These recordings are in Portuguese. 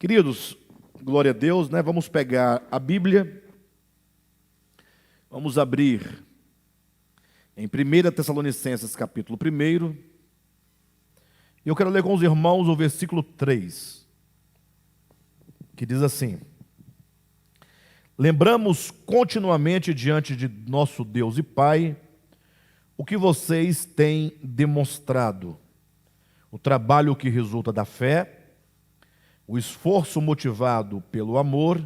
Queridos, glória a Deus, né? Vamos pegar a Bíblia, vamos abrir em 1 Tessalonicenses, capítulo 1, e eu quero ler com os irmãos o versículo 3, que diz assim: lembramos continuamente diante de nosso Deus e Pai o que vocês têm demonstrado, o trabalho que resulta da fé, o esforço motivado pelo amor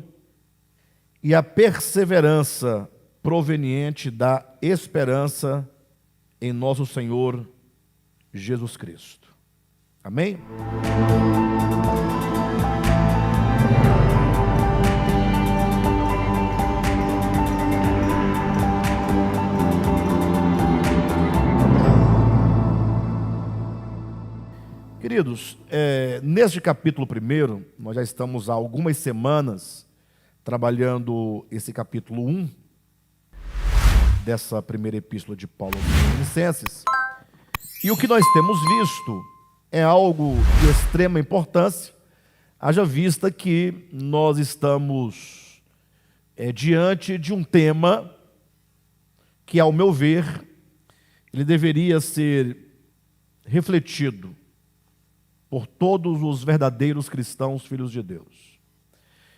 e a perseverança proveniente da esperança em nosso Senhor Jesus Cristo. Amém? Queridos, neste capítulo 1, nós já estamos há algumas semanas trabalhando esse capítulo 1 dessa primeira epístola de Paulo aos Tessalonicenses. E o que nós temos visto é algo de extrema importância, haja vista que nós estamos diante de um tema que, ao meu ver, ele deveria ser refletido por todos os verdadeiros cristãos, filhos de Deus.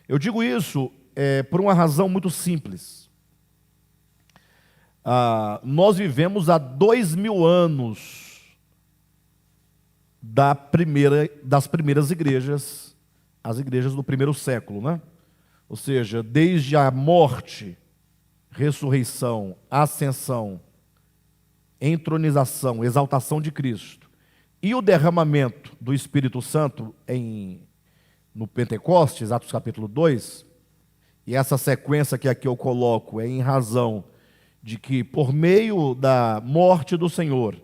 Eu digo isso por uma razão muito simples. Nós vivemos há 2000 anos das primeiras igrejas, as igrejas do primeiro século, né? Ou seja, desde a morte, ressurreição, ascensão, entronização, exaltação de Cristo, e o derramamento do Espírito Santo no Pentecostes, Atos capítulo 2, e essa sequência que aqui eu coloco é em razão de que, por meio da morte do Senhor,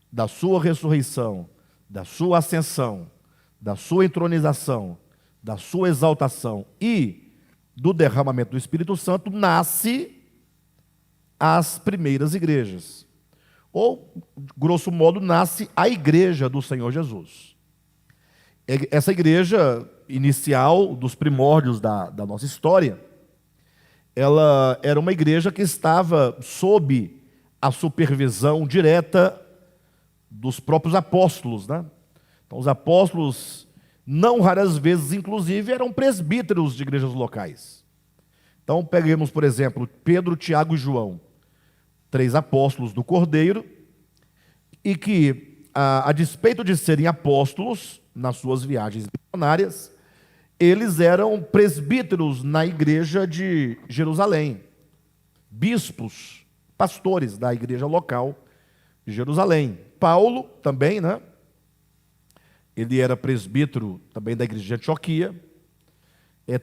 da sua ressurreição, da sua ascensão, da sua entronização, da sua exaltação e do derramamento do Espírito Santo, nasce as primeiras igrejas. Ou, grosso modo, nasce a igreja do Senhor Jesus. Essa igreja inicial, dos primórdios da nossa história, ela era uma igreja que estava sob a supervisão direta dos próprios apóstolos, né? Então, os apóstolos, não raras vezes, inclusive, eram presbíteros de igrejas locais. Então, peguemos, por exemplo, Pedro, Tiago e João, 3 apóstolos do Cordeiro, e que, a despeito de serem apóstolos nas suas viagens missionárias, eles eram presbíteros na igreja de Jerusalém, bispos, pastores da igreja local de Jerusalém. Paulo também, né? Ele era presbítero também da igreja de Antioquia.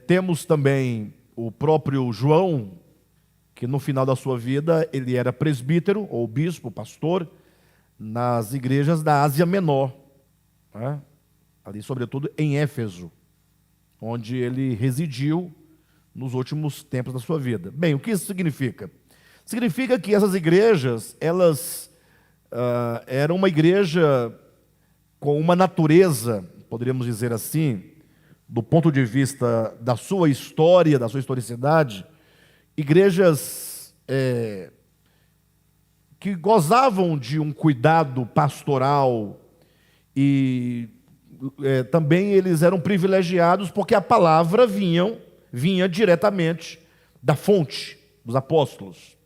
Temos também o próprio João, que no final da sua vida ele era presbítero, ou bispo, pastor, nas igrejas da Ásia Menor, né? Ali sobretudo em Éfeso, onde ele residiu nos últimos tempos da sua vida. Bem, o que isso significa? Significa que essas igrejas, elas eram uma igreja com uma natureza, poderíamos dizer assim, do ponto de vista da sua história, da sua historicidade, igrejas que gozavam de um cuidado pastoral e também eles eram privilegiados porque a palavra vinha diretamente da fonte dos apóstolos.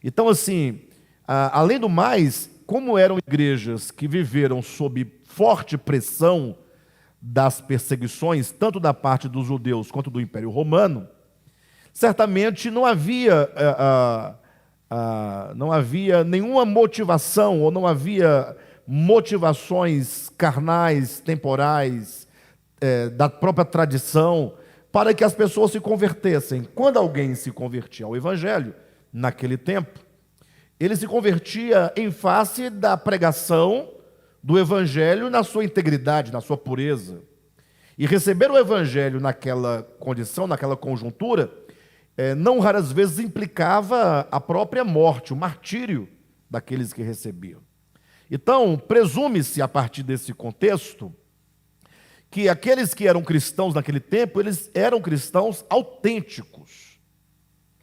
Então, assim, além do mais, como eram igrejas que viveram sob forte pressão das perseguições, tanto da parte dos judeus quanto do Império Romano, certamente não havia nenhuma motivação, ou não havia motivações carnais, temporais, da própria tradição, para que as pessoas se convertessem. Quando alguém se convertia ao Evangelho, naquele tempo, ele se convertia em face da pregação do Evangelho na sua integridade, na sua pureza. E receber o Evangelho naquela condição, naquela conjuntura, não raras vezes implicava a própria morte, o martírio daqueles que recebiam. Então, presume-se, a partir desse contexto, que aqueles que eram cristãos naquele tempo, eles eram cristãos autênticos.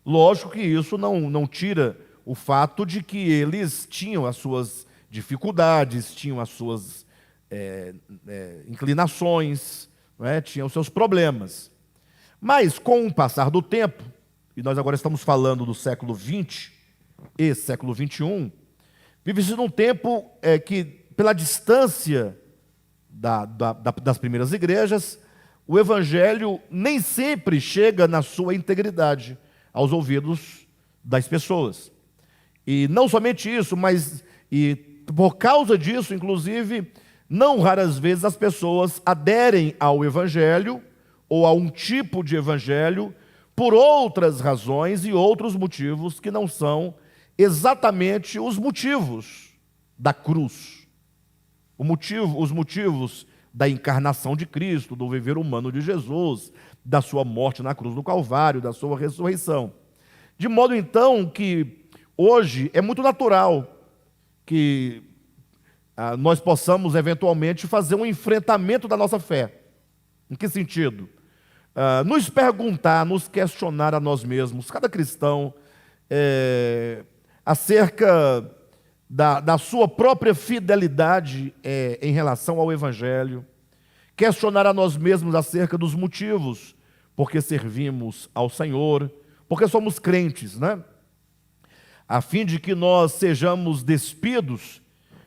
Lógico que isso não tira o fato de que eles tinham as suas dificuldades, tinham as suas inclinações, não é? Tinham os seus problemas. Mas, com o passar do tempo, e nós agora estamos falando do século XX e século XXI, vive-se num tempo que, pela distância das primeiras igrejas, o evangelho nem sempre chega na sua integridade aos ouvidos das pessoas. E não somente isso, mas por causa disso, inclusive, não raras vezes as pessoas aderem ao evangelho ou a um tipo de evangelho por outras razões e outros motivos que não são exatamente os motivos da cruz. Os motivos da encarnação de Cristo, do viver humano de Jesus, da sua morte na cruz do Calvário, da sua ressurreição. De modo então que hoje é muito natural que nós possamos eventualmente fazer um enfrentamento da nossa fé. Em que sentido? Nos perguntar, nos questionar a nós mesmos, cada cristão, acerca da sua própria fidelidade em relação ao Evangelho, questionar a nós mesmos acerca dos motivos porque servimos ao Senhor, porque somos crentes, né? A fim de que nós sejamos despidos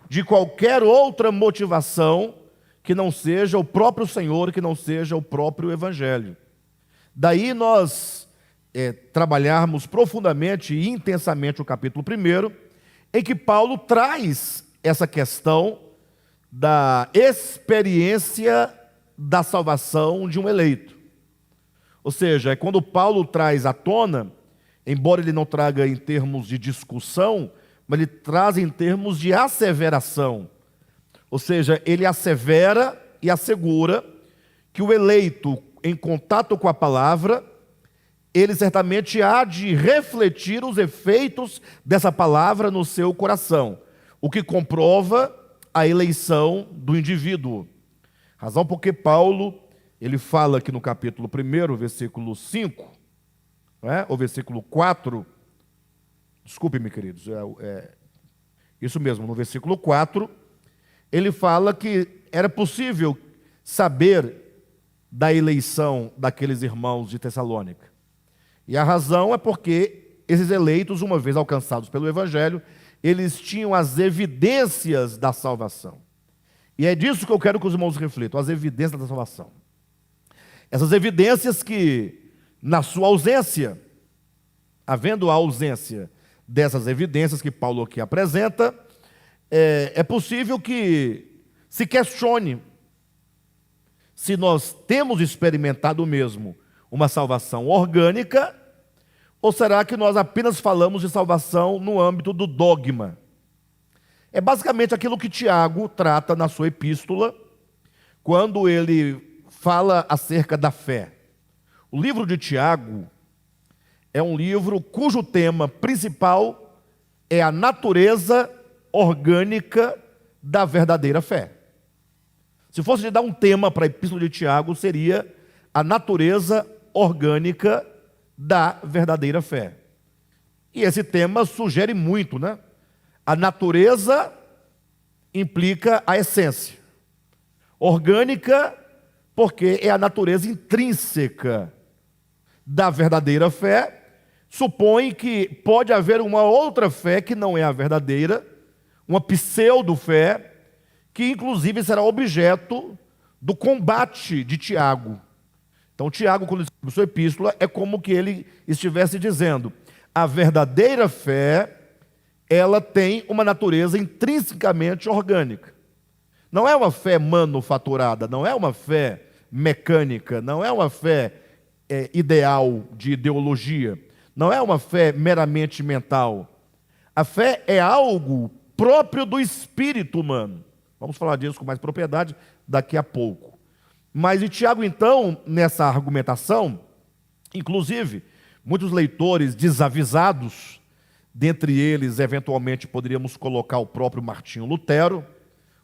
de qualquer outra motivação que não seja o próprio Senhor, que não seja o próprio Evangelho. Daí nós trabalharmos profundamente e intensamente o capítulo 1, em que Paulo traz essa questão da experiência da salvação de um eleito. Ou seja, é quando Paulo traz à tona, embora ele não traga em termos de discussão, mas ele traz em termos de asseveração. Ou seja, ele assevera e assegura que o eleito, em contato com a palavra, ele certamente há de refletir os efeitos dessa palavra no seu coração, o que comprova a eleição do indivíduo. Razão porque Paulo, ele fala aqui no capítulo 1, versículo 5, ou versículo 4, desculpe-me, queridos, isso mesmo, no versículo 4, ele fala que era possível saber da eleição daqueles irmãos de Tessalônica. E a razão é porque esses eleitos, uma vez alcançados pelo Evangelho, eles tinham as evidências da salvação. E é disso que eu quero que os irmãos reflitam, as evidências da salvação. Essas evidências que, na sua ausência, havendo a ausência dessas evidências que Paulo aqui apresenta, é possível que se questione se nós temos experimentado mesmo uma salvação orgânica, ou será que nós apenas falamos de salvação no âmbito do dogma? É basicamente aquilo que Tiago trata na sua epístola, quando ele fala acerca da fé. O livro de Tiago é um livro cujo tema principal é a natureza orgânica da verdadeira fé. Se fosse de dar um tema para a epístola de Tiago, seria a natureza orgânica da verdadeira fé. E esse tema sugere muito, né? A natureza implica a essência. Orgânica, porque é a natureza intrínseca da verdadeira fé, supõe que pode haver uma outra fé que não é a verdadeira, uma pseudo-fé, que inclusive será objeto do combate de Tiago. Então, Tiago, quando escreve sua epístola, é como que ele estivesse dizendo: a verdadeira fé, ela tem uma natureza intrinsecamente orgânica. Não é uma fé manufaturada, não é uma fé mecânica, não é uma fé ideal de ideologia, não é uma fé meramente mental. A fé é algo próprio do espírito humano. Vamos falar disso com mais propriedade daqui a pouco. Mas e Tiago, então, nessa argumentação, inclusive, muitos leitores desavisados, dentre eles, eventualmente, poderíamos colocar o próprio Martinho Lutero,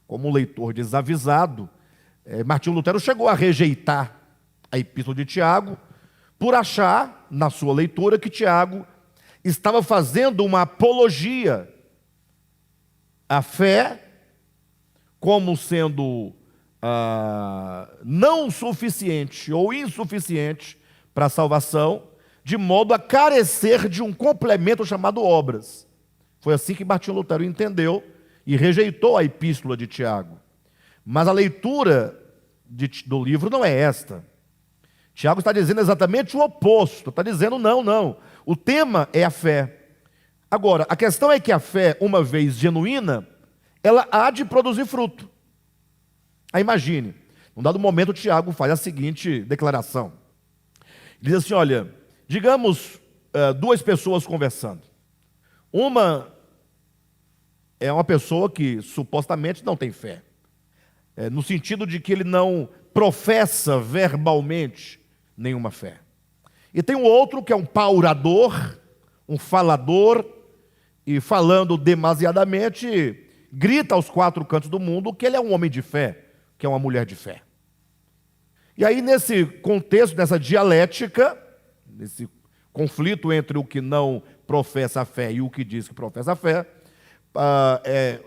como um leitor desavisado, Martinho Lutero chegou a rejeitar a epístola de Tiago, por achar, na sua leitura, que Tiago estava fazendo uma apologia à fé como sendo não suficiente ou insuficiente para a salvação, de modo a carecer de um complemento chamado obras. Foi assim que Martinho Lutero entendeu e rejeitou a epístola de Tiago. Mas a leitura do livro não é esta. Tiago está dizendo exatamente o oposto. Está dizendo não. O tema é a fé. Agora, a questão é que a fé, uma vez genuína, ela há de produzir fruto. Aí imagine, num dado momento Tiago faz a seguinte declaração. Ele diz assim, olha, digamos duas pessoas conversando. Uma é uma pessoa que supostamente não tem fé. No sentido de que ele não professa verbalmente nenhuma fé. E tem um outro que é um paurador, um falador, e falando demasiadamente, grita aos quatro cantos do mundo que ele é um homem de fé, que é uma mulher de fé. E aí, nesse contexto, nessa dialética, nesse conflito entre o que não professa a fé e o que diz que professa a fé,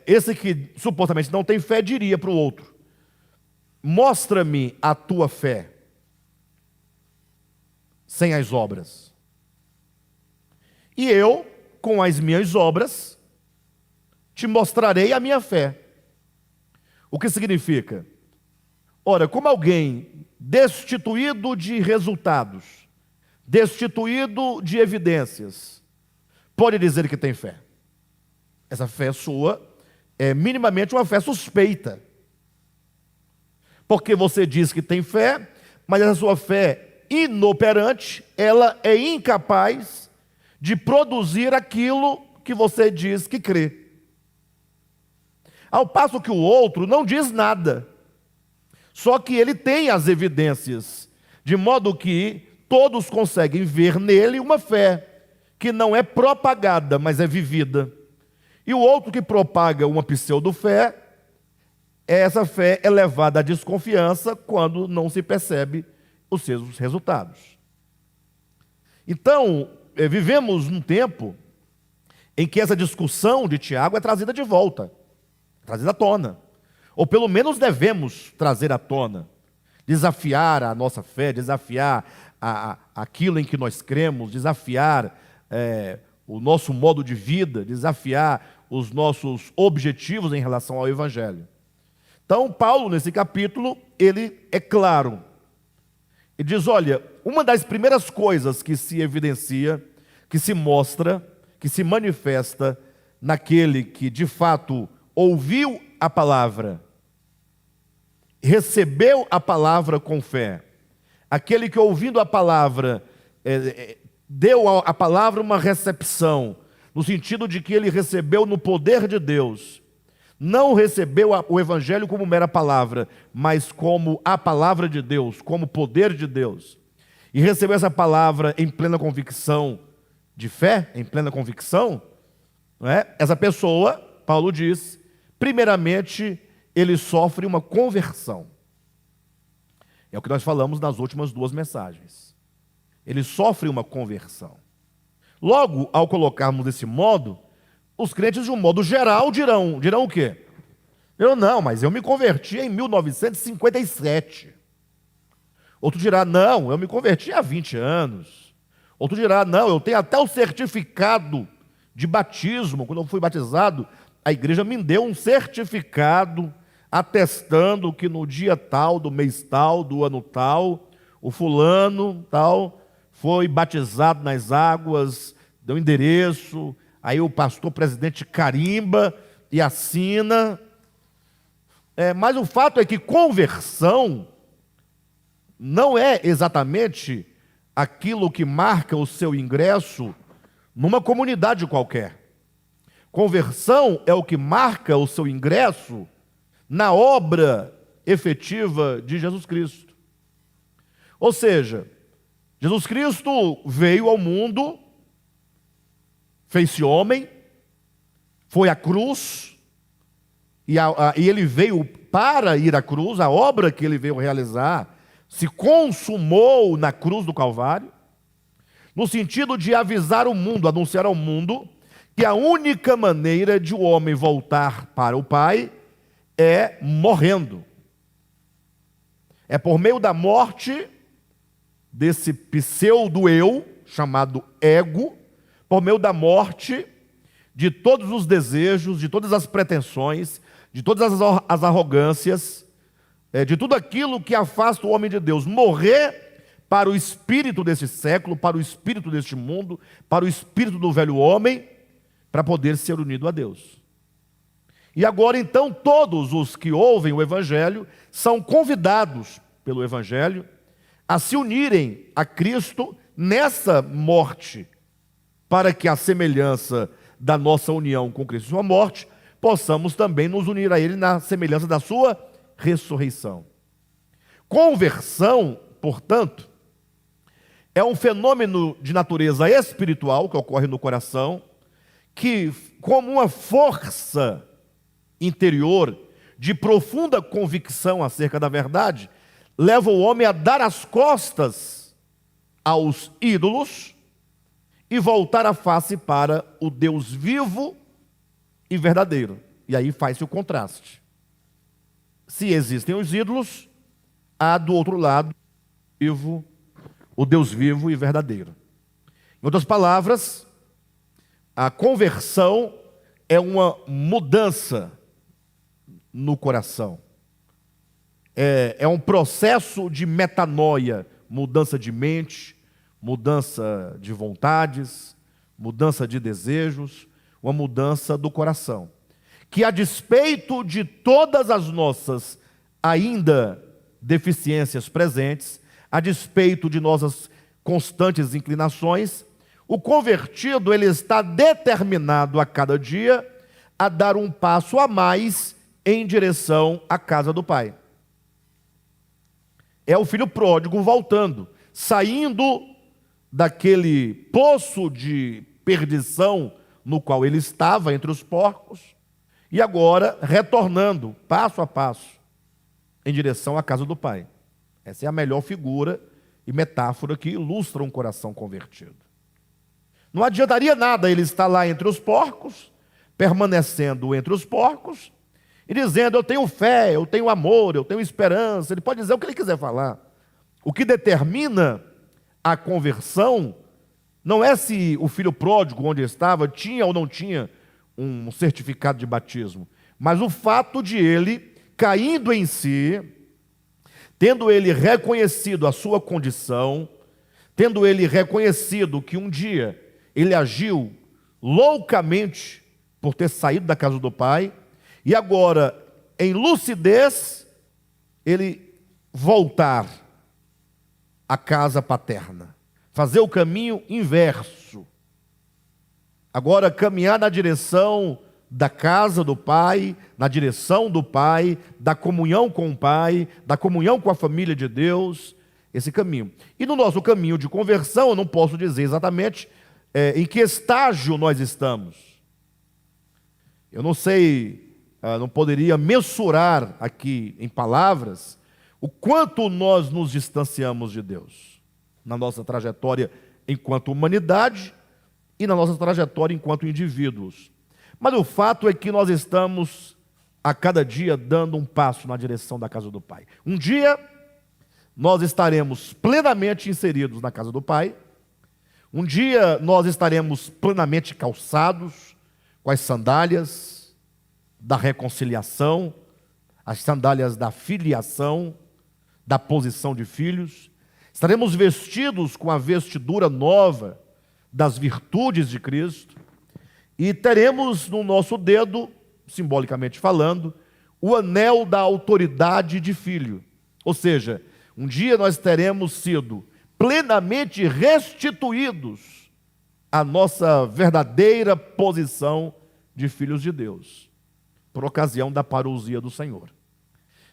esse que supostamente não tem fé diria para o outro: mostra-me a tua fé sem as obras, e eu, com as minhas obras, te mostrarei a minha fé. O que significa? Ora, como alguém destituído de resultados, destituído de evidências, pode dizer que tem fé? Essa fé sua é minimamente uma fé suspeita. Porque você diz que tem fé, mas essa sua fé inoperante, ela é incapaz de produzir aquilo que você diz que crê. Ao passo que o outro não diz nada, só que ele tem as evidências, de modo que todos conseguem ver nele uma fé que não é propagada, mas é vivida. E o outro que propaga uma pseudo-fé, essa fé é levada à desconfiança quando não se percebe os seus resultados. Então, vivemos num tempo em que essa discussão de Tiago é trazida de volta, trazida à tona. Ou pelo menos devemos trazer à tona, desafiar a nossa fé, desafiar aquilo em que nós cremos, desafiar o nosso modo de vida, desafiar os nossos objetivos em relação ao Evangelho. Então, Paulo, nesse capítulo, ele é claro. Ele diz, olha, uma das primeiras coisas que se evidencia, que se mostra, que se manifesta naquele que, de fato, ouviu a palavra, recebeu a palavra com fé, aquele que, ouvindo a palavra, deu à palavra uma recepção, no sentido de que ele recebeu no poder de Deus, não recebeu o Evangelho como mera palavra, mas como a palavra de Deus, como poder de Deus, e recebeu essa palavra em plena convicção de fé, em plena convicção, não é? Essa pessoa, Paulo diz, primeiramente, ele sofre uma conversão. É o que nós falamos nas últimas duas mensagens. Ele sofre uma conversão. Logo, ao colocarmos desse modo, os crentes, de um modo geral, dirão o quê? Não, mas eu me converti em 1957. Outro dirá, não, eu me converti há 20 anos. Outro dirá, não, eu tenho até o certificado de batismo. Quando eu fui batizado, a igreja me deu um certificado atestando que no dia tal, do mês tal, do ano tal, o fulano tal foi batizado nas águas, deu endereço. Aí o pastor presidente carimba e assina. Mas o fato é que conversão não é exatamente aquilo que marca o seu ingresso numa comunidade qualquer. Conversão é o que marca o seu ingresso na obra efetiva de Jesus Cristo. Ou seja, Jesus Cristo veio ao mundo, fez-se homem, foi à cruz, e ele veio para ir à cruz, a obra que ele veio realizar se consumou na cruz do Calvário, no sentido de avisar o mundo, anunciar ao mundo, que a única maneira de o homem voltar para o Pai é morrendo. É por meio da morte desse pseudo-eu, chamado ego, por meio da morte de todos os desejos, de todas as pretensões, de todas as arrogâncias, de tudo aquilo que afasta o homem de Deus. Morrer para o espírito desse século, para o espírito deste mundo, para o espírito do velho homem, para poder ser unido a Deus. E agora então todos os que ouvem o Evangelho são convidados pelo Evangelho a se unirem a Cristo nessa morte, para que a semelhança da nossa união com Cristo, sua morte, possamos também nos unir a Ele na semelhança da sua ressurreição. Conversão, portanto, é um fenômeno de natureza espiritual que ocorre no coração, que, como uma força interior de profunda convicção acerca da verdade, leva o homem a dar as costas aos ídolos e voltar a face para o Deus vivo e verdadeiro. E aí faz-se o contraste. Se existem os ídolos, há do outro lado o Deus vivo e verdadeiro. Em outras palavras, a conversão é uma mudança no coração. É um processo de metanoia, mudança de mente, mudança de vontades, mudança de desejos, uma mudança do coração. Que a despeito de todas as nossas ainda deficiências presentes, a despeito de nossas constantes inclinações, o convertido ele está determinado a cada dia a dar um passo a mais em direção à casa do Pai. É o filho pródigo voltando, saindo daquele poço de perdição no qual ele estava entre os porcos, e agora retornando passo a passo em direção à casa do Pai. Essa é a melhor figura e metáfora que ilustra um coração convertido. Não adiantaria nada ele estar lá entre os porcos, permanecendo entre os porcos, e dizendo, eu tenho fé, eu tenho amor, eu tenho esperança. Ele pode dizer o que ele quiser falar. O que determina a conversão não é se o filho pródigo, onde estava, tinha ou não tinha um certificado de batismo, mas o fato de ele, caindo em si, tendo ele reconhecido a sua condição, tendo ele reconhecido que um dia ele agiu loucamente por ter saído da casa do Pai, e agora, em lucidez, ele voltar à casa paterna, fazer o caminho inverso. Agora caminhar na direção da casa do Pai, na direção do Pai, da comunhão com o Pai, da comunhão com a família de Deus, esse caminho. E no nosso caminho de conversão, eu não posso dizer exatamente em que estágio nós estamos. Eu não sei, não poderia mensurar aqui em palavras o quanto nós nos distanciamos de Deus na nossa trajetória enquanto humanidade e na nossa trajetória enquanto indivíduos. Mas o fato é que nós estamos a cada dia dando um passo na direção da casa do Pai. Um dia nós estaremos plenamente inseridos na casa do Pai. Um dia nós estaremos plenamente calçados com as sandálias da reconciliação, as sandálias da filiação, da posição de filhos. Estaremos vestidos com a vestidura nova das virtudes de Cristo e teremos no nosso dedo, simbolicamente falando, o anel da autoridade de filho. Ou seja, um dia nós teremos sido plenamente restituídos à nossa verdadeira posição de filhos de Deus, por ocasião da parousia do Senhor.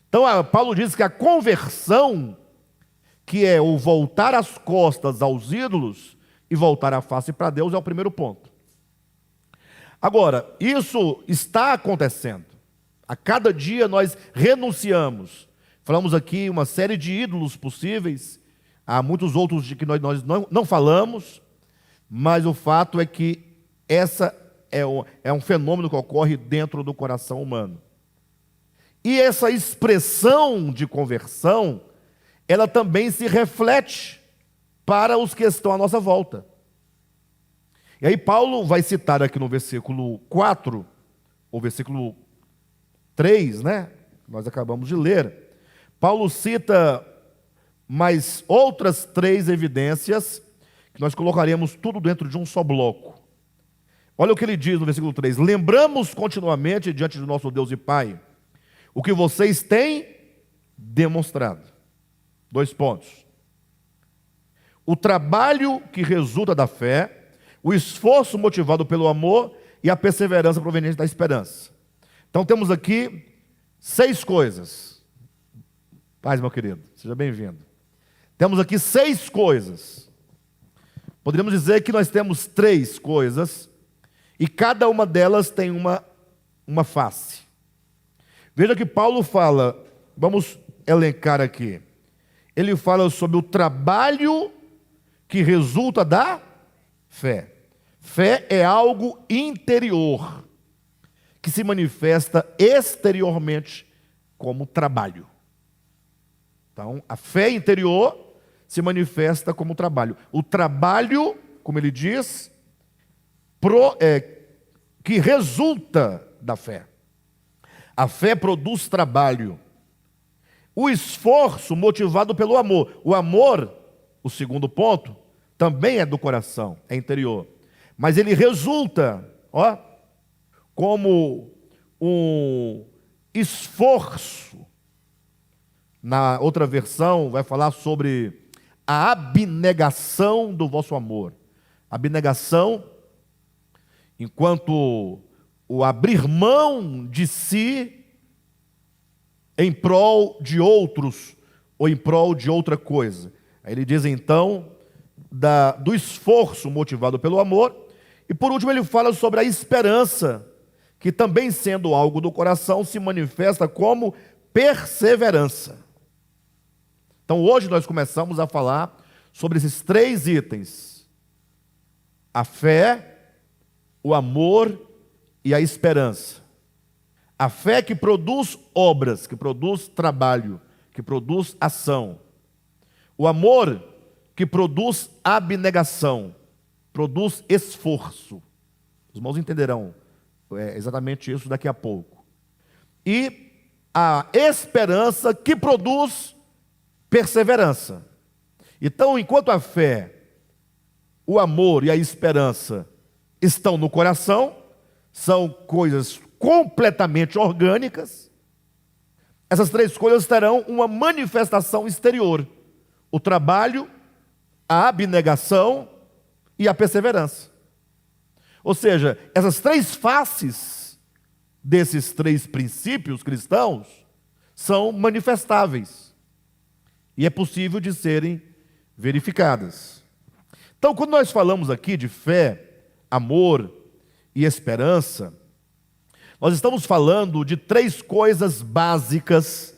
Então, Paulo diz que a conversão, que é o voltar as costas aos ídolos e voltar a face para Deus, é o primeiro ponto. Agora, isso está acontecendo. A cada dia nós renunciamos. Falamos aqui uma série de ídolos possíveis, há muitos outros de que nós não falamos, mas o fato é que essa é um fenômeno que ocorre dentro do coração humano. E essa expressão de conversão, ela também se reflete para os que estão à nossa volta. E aí Paulo vai citar aqui no versículo 4, ou versículo 3, né? Nós acabamos de ler. Paulo cita mais outras 3 evidências, que nós colocaremos tudo dentro de um só bloco. Olha o que ele diz no versículo 3. Lembramos continuamente diante do nosso Deus e Pai o que vocês têm demonstrado. 2 pontos. O trabalho que resulta da fé, o esforço motivado pelo amor e a perseverança proveniente da esperança. Então temos aqui 6 coisas. Paz, meu querido, seja bem-vindo. Temos aqui 6 coisas. Poderíamos dizer que nós temos 3 coisas, e cada uma delas tem uma face. Veja que Paulo fala, vamos elencar aqui. Ele fala sobre o trabalho que resulta da fé. Fé é algo interior, que se manifesta exteriormente como trabalho. Então, a fé interior se manifesta como trabalho. O trabalho, como ele diz, que resulta da fé. A fé produz trabalho. O esforço motivado pelo amor. O amor, o segundo ponto, também é do coração, é interior. Mas ele resulta, como um esforço. Na outra versão vai falar sobre a abnegação do vosso amor. Abnegação, enquanto o abrir mão de si em prol de outros ou em prol de outra coisa. Aí ele diz então do esforço motivado pelo amor. E por último ele fala sobre a esperança, que também sendo algo do coração se manifesta como perseverança. Então hoje nós começamos a falar sobre esses 3 itens: a fé, o amor e a esperança. A fé que produz obras, que produz trabalho, que produz ação. O amor que produz abnegação, produz esforço. Os irmãos entenderão exatamente isso daqui a pouco. E a esperança que produz perseverança. Então, enquanto a fé, o amor e a esperança estão no coração, são coisas completamente orgânicas, essas 3 coisas terão uma manifestação exterior: o trabalho, a abnegação e a perseverança. Ou seja, essas 3 faces desses 3 princípios cristãos são manifestáveis e é possível de serem verificadas. Então, quando nós falamos aqui de fé, amor e esperança, nós estamos falando de 3 coisas básicas,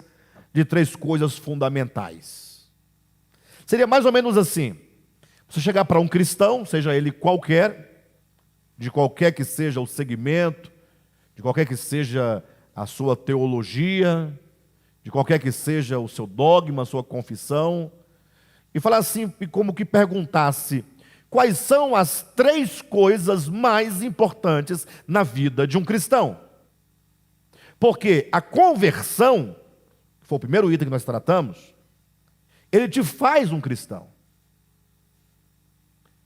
de 3 coisas fundamentais. Seria mais ou menos assim: você chegar para um cristão, seja ele qualquer, de qualquer que seja o segmento, de qualquer que seja a sua teologia, de qualquer que seja o seu dogma, a sua confissão, e falar assim, como que perguntasse: quais são as 3 coisas mais importantes na vida de um cristão? Porque a conversão, que foi o primeiro item que nós tratamos, ele te faz um cristão.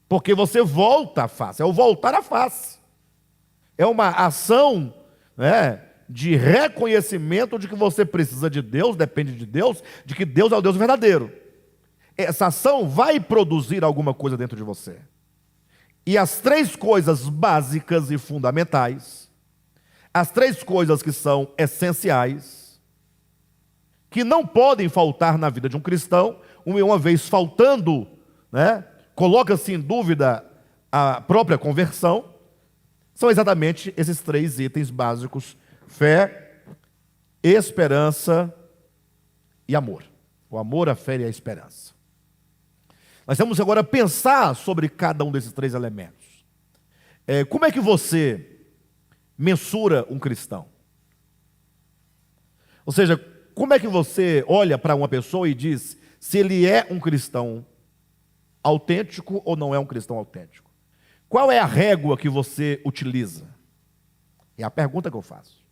Porque você volta à face, é o voltar à face. É uma ação, de reconhecimento de que você precisa de Deus, depende de Deus, de que Deus é o Deus verdadeiro. Essa ação vai produzir alguma coisa dentro de você. E as 3 coisas básicas e fundamentais, as 3 coisas que são essenciais, que não podem faltar na vida de um cristão, uma vez faltando, coloca-se em dúvida a própria conversão, são exatamente esses 3 itens básicos: fé, esperança e amor. O amor, a fé e a esperança. Nós vamos agora pensar sobre cada um desses três elementos. Como é que você mensura um cristão? Ou seja, como é que você olha para uma pessoa e diz se ele é um cristão autêntico ou não é um cristão autêntico? Qual é a régua que você utiliza? É a pergunta que eu faço.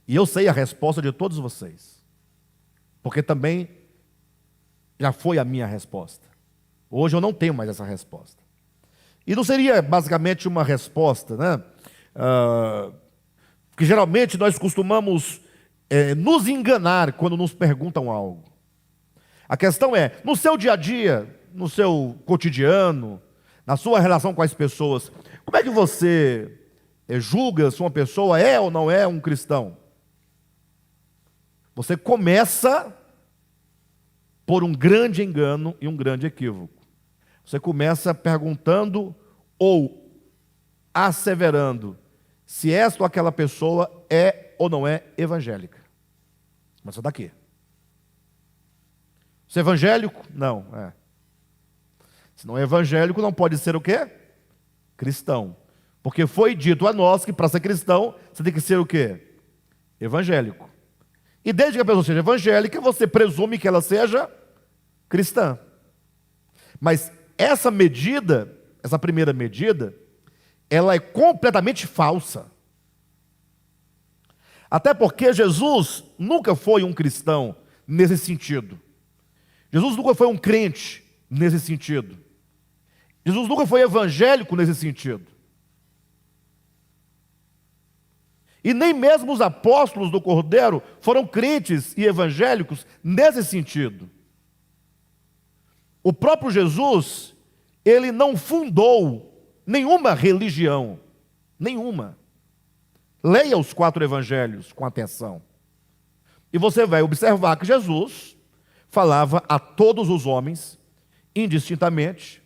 E eu sei a resposta de todos vocês, porque também já foi a minha resposta. Hoje eu não tenho mais essa resposta. E não seria basicamente uma resposta, né? Porque geralmente nós costumamos nos enganar quando nos perguntam algo. A questão é, no seu dia a dia, no seu cotidiano, na sua relação com as pessoas, como é que você julga se uma pessoa é ou não é um cristão? Você começa por um grande engano e um grande equívoco. Você começa perguntando ou asseverando se esta ou aquela pessoa é ou não é evangélica. Começa daqui. Você é evangélico? Não. Se não é evangélico, não pode ser o quê? Cristão. Porque foi dito a nós que para ser cristão, você tem que ser o quê? Evangélico. E desde que a pessoa seja evangélica, você presume que ela seja cristã. Mas essa medida, essa primeira medida, ela é completamente falsa. Até porque Jesus nunca foi um cristão nesse sentido. Jesus nunca foi um crente nesse sentido. Jesus nunca foi evangélico nesse sentido. E nem mesmo os apóstolos do Cordeiro foram crentes e evangélicos nesse sentido. O próprio Jesus, ele não fundou nenhuma religião, nenhuma. Leia os 4 evangelhos com atenção. E você vai observar que Jesus falava a todos os homens, indistintamente,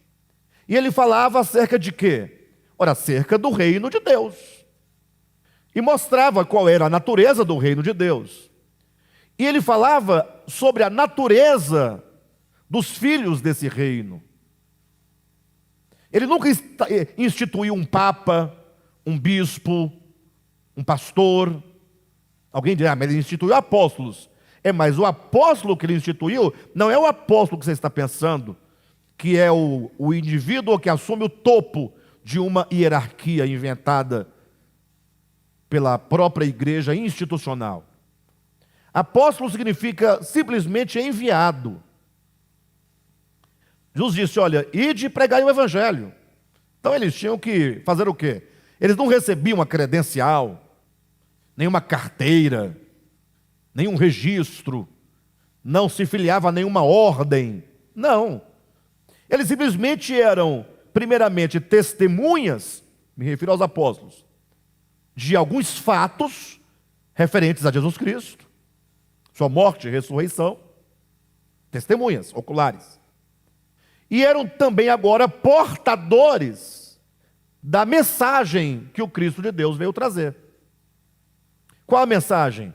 e ele falava acerca de quê? Ora, acerca do reino de Deus. E mostrava qual era a natureza do reino de Deus. E ele falava sobre a natureza dos filhos desse reino. Ele nunca instituiu um papa, um bispo, um pastor. Alguém dirá, mas ele instituiu apóstolos. Mas o apóstolo que ele instituiu não é o apóstolo que você está pensando, que é o indivíduo que assume o topo de uma hierarquia inventada pela própria igreja institucional. Apóstolo significa simplesmente enviado. Jesus disse, olha, ide e pregai o evangelho. Então eles tinham que fazer o quê? Eles não recebiam uma credencial, nenhuma carteira, nenhum registro, não se filiava a nenhuma ordem. Não. Eles simplesmente eram, primeiramente, testemunhas, me refiro aos apóstolos, de alguns fatos referentes a Jesus Cristo, sua morte e ressurreição, testemunhas oculares. E eram também agora portadores da mensagem que o Cristo de Deus veio trazer. Qual a mensagem?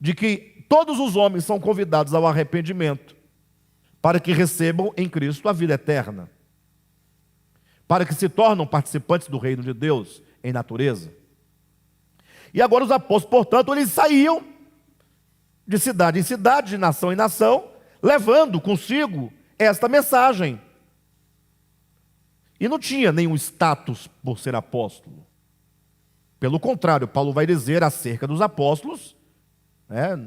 De que todos os homens são convidados ao arrependimento, para que recebam em Cristo a vida eterna, para que se tornem participantes do reino de Deus em natureza. E agora os apóstolos, portanto, eles saíam de cidade em cidade, de nação em nação, levando consigo esta mensagem. E não tinha nenhum status por ser apóstolo. Pelo contrário, Paulo vai dizer acerca dos apóstolos,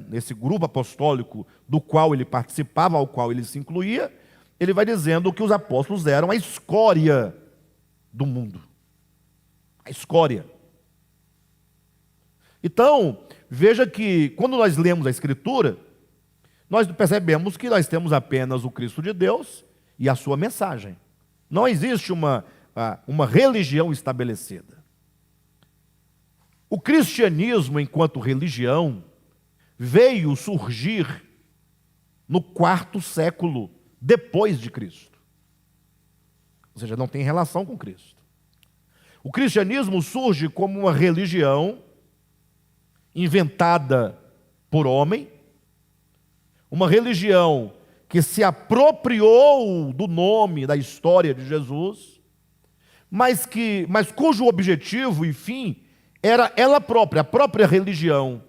nesse grupo apostólico do qual ele participava, ao qual ele se incluía, ele vai dizendo que os apóstolos eram a escória do mundo. A escória. Então, veja que quando nós lemos a Escritura, nós percebemos que nós temos apenas o Cristo de Deus e a sua mensagem. Não existe uma religião estabelecida. O cristianismo, enquanto religião, veio surgir no 4º século depois de Cristo. Ou seja, não tem relação com Cristo. O cristianismo surge como uma religião inventada por homem, uma religião que se apropriou do nome, da história de Jesus, mas cujo objetivo e fim era ela própria, a própria religião.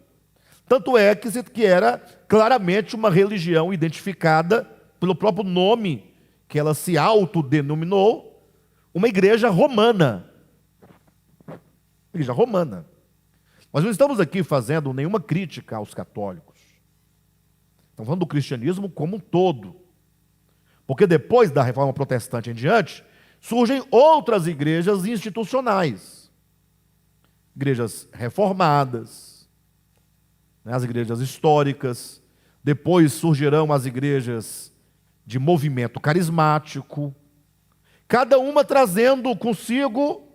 Tanto é que era claramente uma religião identificada pelo próprio nome que ela se autodenominou, uma igreja romana. Igreja romana. Nós não estamos aqui fazendo nenhuma crítica aos católicos. Estamos falando do cristianismo como um todo. Porque depois da Reforma Protestante em diante, surgem outras igrejas institucionais. Igrejas reformadas, as igrejas históricas, depois surgirão as igrejas de movimento carismático, cada uma trazendo consigo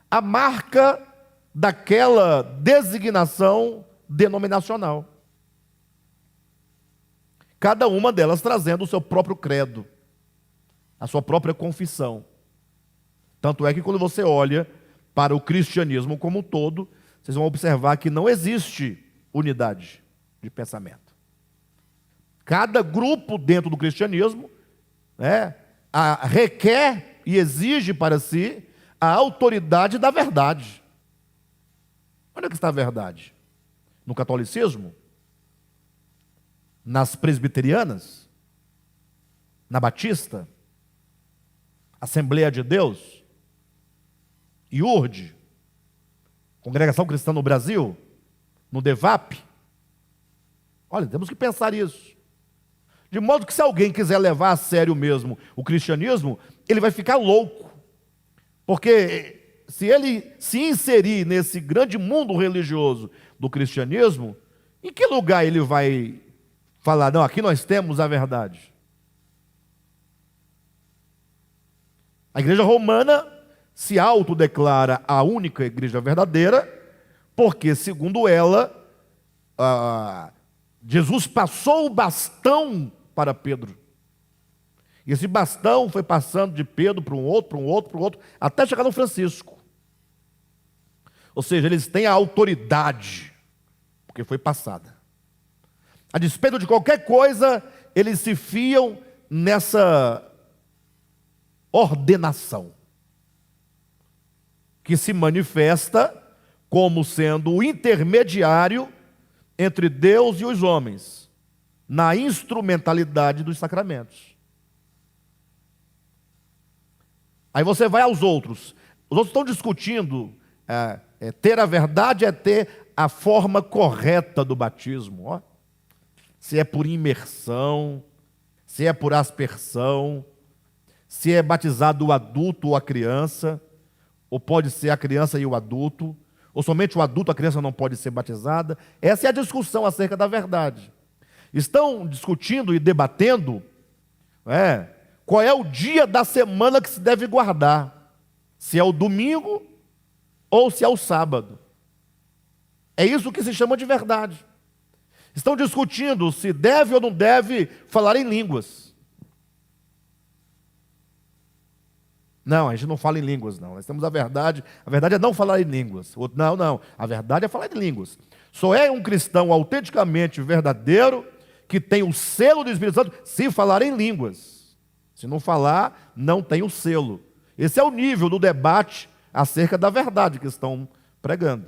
a marca daquela designação denominacional. Cada uma delas trazendo o seu próprio credo, a sua própria confissão. Tanto é que quando você olha para o cristianismo como um todo, vocês vão observar que não existe unidade de pensamento. Cada grupo dentro do cristianismo requer e exige para si a autoridade da verdade. Onde é que está a verdade? No catolicismo? Nas presbiterianas? Na batista? Assembleia de Deus? IURD? Congregação Cristã no Brasil? No DEVAP? Olha, temos que pensar isso. De modo que se alguém quiser levar a sério mesmo o cristianismo, ele vai ficar louco. Porque se ele se inserir nesse grande mundo religioso do cristianismo, em que lugar ele vai falar, não, aqui nós temos a verdade? A igreja romana se autodeclara a única igreja verdadeira, porque, segundo ela, Jesus passou o bastão para Pedro. E esse bastão foi passando de Pedro para um outro, para um outro, para um outro, até chegar no Francisco. Ou seja, eles têm a autoridade, porque foi passada. A despeito de qualquer coisa, eles se fiam nessa ordenação, que se manifesta como sendo o intermediário entre Deus e os homens, na instrumentalidade dos sacramentos. Aí você vai aos outros. Os outros estão discutindo, ter a verdade é ter a forma correta do batismo. Ó. Se é por imersão, se é por aspersão, se é batizado o adulto ou a criança, ou pode ser a criança e o adulto, ou somente o adulto, a criança não pode ser batizada. Essa é a discussão acerca da verdade. Estão discutindo e debatendo qual é o dia da semana que se deve guardar, se é o domingo ou se é o sábado. É isso que se chama de verdade. Estão discutindo se deve ou não deve falar em línguas. Não, a gente não fala em línguas, não. Nós temos a verdade é não falar em línguas. Não, a verdade é falar em línguas. Só é um cristão autenticamente verdadeiro que tem o selo do Espírito Santo se falar em línguas. Se não falar, não tem o selo. Esse é o nível do debate acerca da verdade que estão pregando.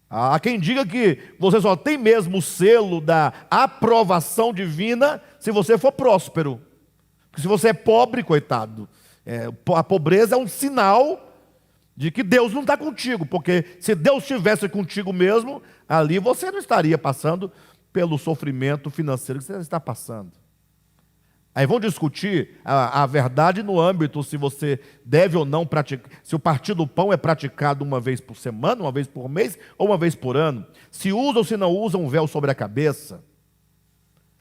Há quem diga que você só tem mesmo o selo da aprovação divina se você for próspero. Porque se você é pobre, coitado, a pobreza é um sinal de que Deus não está contigo. Porque se Deus estivesse contigo mesmo, ali você não estaria passando pelo sofrimento financeiro que você está passando. Aí vão discutir a verdade no âmbito se você deve ou não praticar, se o partir do pão é praticado uma vez por semana, uma vez por mês ou uma vez por ano. Se usa ou se não usa um véu sobre a cabeça.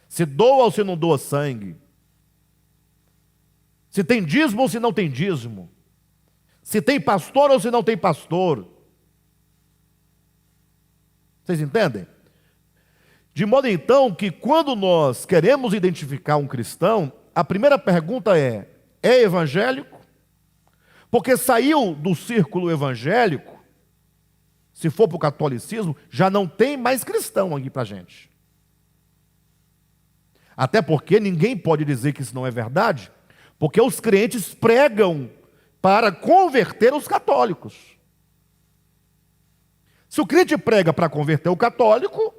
Se doa ou se não doa sangue. Se tem dízimo ou se não tem dízimo. Se tem pastor ou se não tem pastor. Vocês entendem? De modo então que quando nós queremos identificar um cristão, a primeira pergunta é evangélico? Porque saiu do círculo evangélico, se for para o catolicismo, já não tem mais cristão aqui para a gente. Até porque ninguém pode dizer que isso não é verdade, porque os crentes pregam para converter os católicos. Se o crente prega para converter o católico,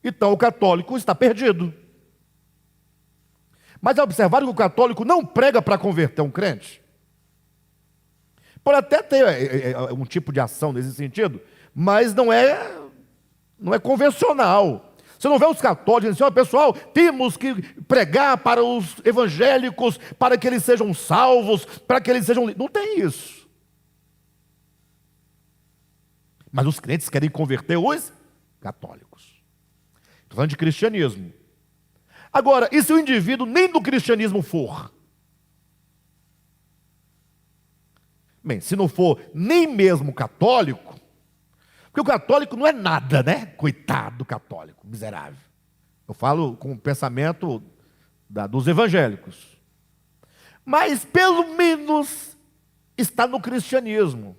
então o católico está perdido. Mas observaram que o católico não prega para converter um crente? Pode até ter um tipo de ação nesse sentido, mas não é convencional. Você não vê os católicos dizendo assim, pessoal, temos que pregar para os evangélicos, para que eles sejam salvos, para que eles sejam... Não tem isso. Mas os crentes querem converter os católicos. Estou falando de cristianismo. Agora, e se o indivíduo nem do cristianismo for? Bem, se não for nem mesmo católico, porque o católico não é nada, né? Coitado do católico, miserável. Eu falo com o pensamento dos evangélicos. Mas pelo menos está no cristianismo.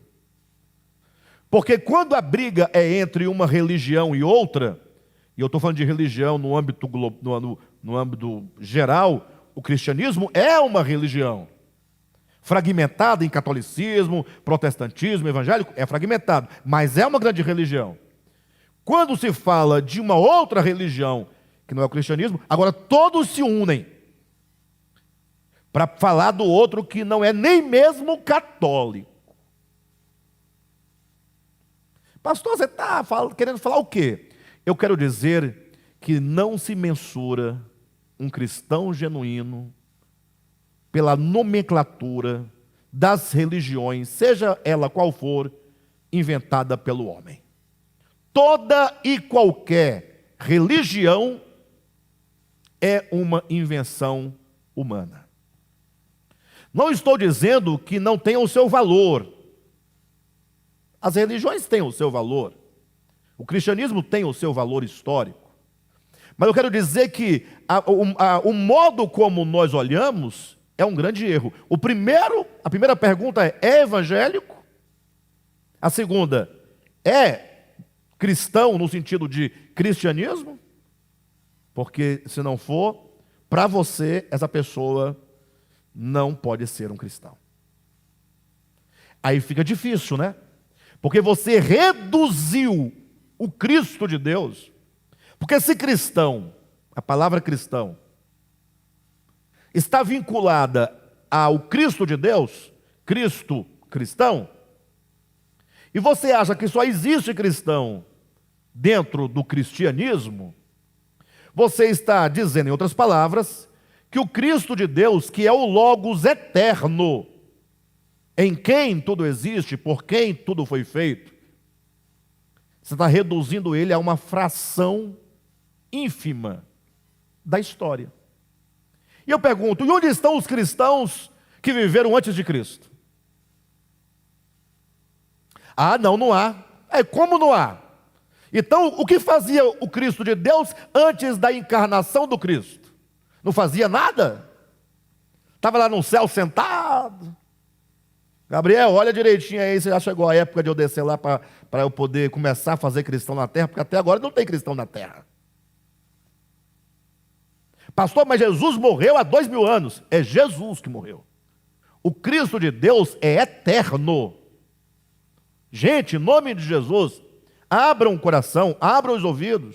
Porque quando a briga é entre uma religião e outra, e eu estou falando de religião no âmbito geral, o cristianismo é uma religião. Fragmentada em catolicismo, protestantismo, evangélico, é fragmentado, mas é uma grande religião. Quando se fala de uma outra religião, que não é o cristianismo, agora todos se unem para falar do outro que não é nem mesmo católico. Pastor, você está querendo falar o quê? Eu quero dizer que não se mensura um cristão genuíno pela nomenclatura das religiões, seja ela qual for, inventada pelo homem. Toda e qualquer religião é uma invenção humana. Não estou dizendo que não tenha o seu valor. As religiões têm o seu valor. O cristianismo tem o seu valor histórico. Mas eu quero dizer que o modo como nós olhamos é um grande erro. A primeira pergunta é evangélico? A segunda, é cristão no sentido de cristianismo? Porque se não for, para você, essa pessoa não pode ser um cristão. Aí fica difícil, né? Porque você reduziu o Cristo de Deus. Porque se cristão, a palavra cristão, está vinculada ao Cristo de Deus, Cristo cristão, e você acha que só existe cristão dentro do cristianismo, você está dizendo, em outras palavras, que o Cristo de Deus, que é o Logos eterno, em quem tudo existe, por quem tudo foi feito, você está reduzindo ele a uma fração ínfima da história. E eu pergunto, e onde estão os cristãos que viveram antes de Cristo? Ah, não há. Como não há? Então, o que fazia o Cristo de Deus antes da encarnação do Cristo? Não fazia nada? Estava lá no céu sentado. Gabriel, olha direitinho aí, você já chegou a época de eu descer lá para eu poder começar a fazer cristão na terra, porque até agora não tem cristão na terra. Pastor, mas Jesus morreu há 2000 anos. É Jesus que morreu. O Cristo de Deus é eterno. Gente, em nome de Jesus, abram o coração, abram os ouvidos.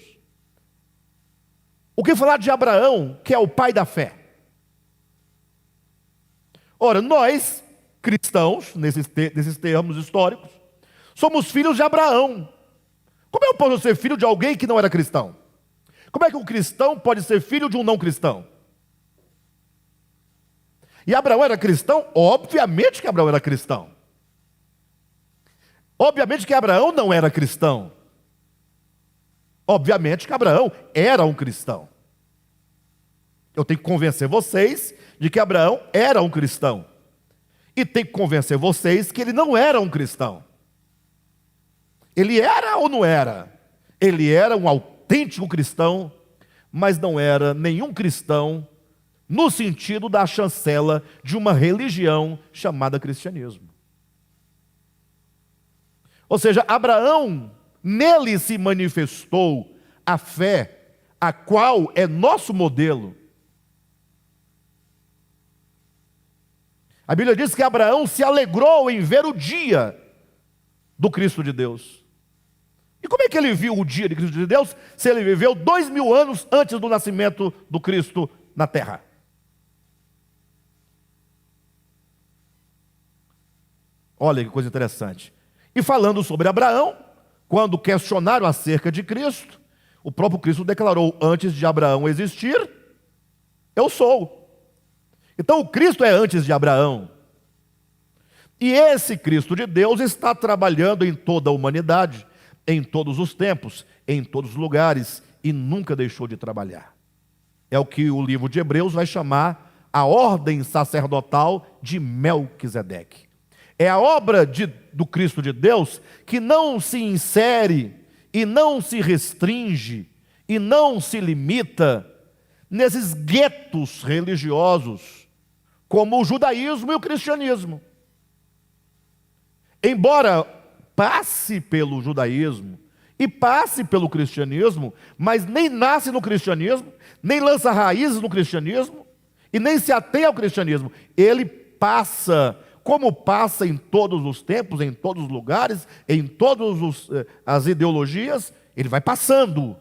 O que falar de Abraão, que é o pai da fé? Ora, nós, cristãos, nesses termos históricos, somos filhos de Abraão. Como eu posso ser filho de alguém que não era cristão? Como é que um cristão pode ser filho de um não cristão? E Abraão era cristão? Obviamente que Abraão era cristão. Obviamente que Abraão não era cristão. Obviamente que Abraão era um cristão. Eu tenho que convencer vocês de que Abraão era um cristão. E tenho que convencer vocês que ele não era um cristão. Ele era ou não era? Ele era um autêntico cristão, mas não era nenhum cristão no sentido da chancela de uma religião chamada cristianismo. Ou seja, Abraão Nele se manifestou a fé, a qual é nosso modelo. A Bíblia diz que Abraão se alegrou em ver o dia do Cristo de Deus. E como é que ele viu o dia de Cristo de Deus, se ele viveu 2000 anos antes do nascimento do Cristo na terra? Olha que coisa interessante. E falando sobre Abraão, quando questionaram acerca de Cristo, o próprio Cristo declarou: antes de Abraão existir, eu sou. Então o Cristo é antes de Abraão. E esse Cristo de Deus está trabalhando em toda a humanidade, em todos os tempos, em todos os lugares, e nunca deixou de trabalhar. É o que o livro de Hebreus vai chamar a ordem sacerdotal de Melquisedeque. É a obra do Cristo de Deus que não se insere e não se restringe e não se limita nesses guetos religiosos, como o judaísmo e o cristianismo. Embora passe pelo judaísmo e passe pelo cristianismo, mas nem nasce no cristianismo, nem lança raízes no cristianismo e nem se atém ao cristianismo. Ele passa, como passa em todos os tempos, em todos os lugares, em todas as ideologias, ele vai passando,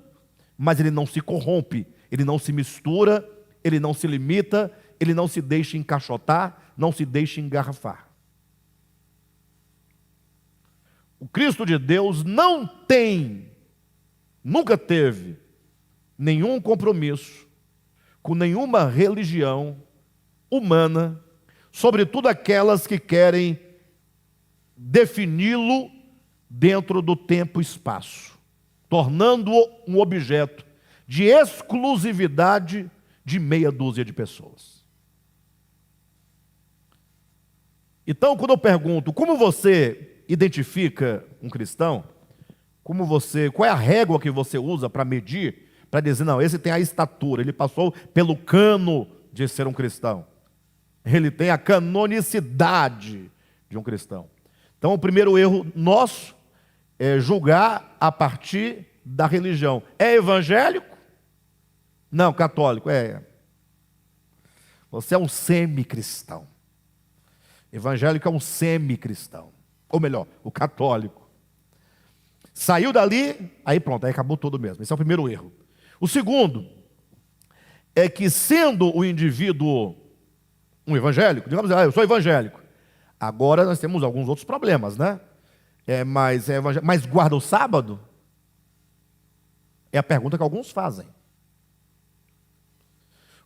mas ele não se corrompe, ele não se mistura, ele não se limita, ele não se deixa encaixotar, não se deixa engarrafar. O Cristo de Deus não tem, nunca teve, nenhum compromisso com nenhuma religião humana, sobretudo aquelas que querem defini-lo dentro do tempo e espaço, tornando-o um objeto de exclusividade de meia dúzia de pessoas. Então, quando eu pergunto como você identifica um cristão, qual é a régua que você usa para medir, para dizer, não, esse tem a estatura, ele passou pelo cano de ser um cristão, ele tem a canonicidade de um cristão. Então, o primeiro erro nosso é julgar a partir da religião. É evangélico? Não, católico. Você é um semi-cristão. Evangélico é um semi-cristão. Ou melhor, o católico. Saiu dali, aí pronto, aí acabou tudo mesmo. Esse é o primeiro erro. O segundo é que, sendo o indivíduo um evangélico, digamos, eu sou evangélico. Agora nós temos alguns outros problemas, né? Mas guarda o sábado? É a pergunta que alguns fazem.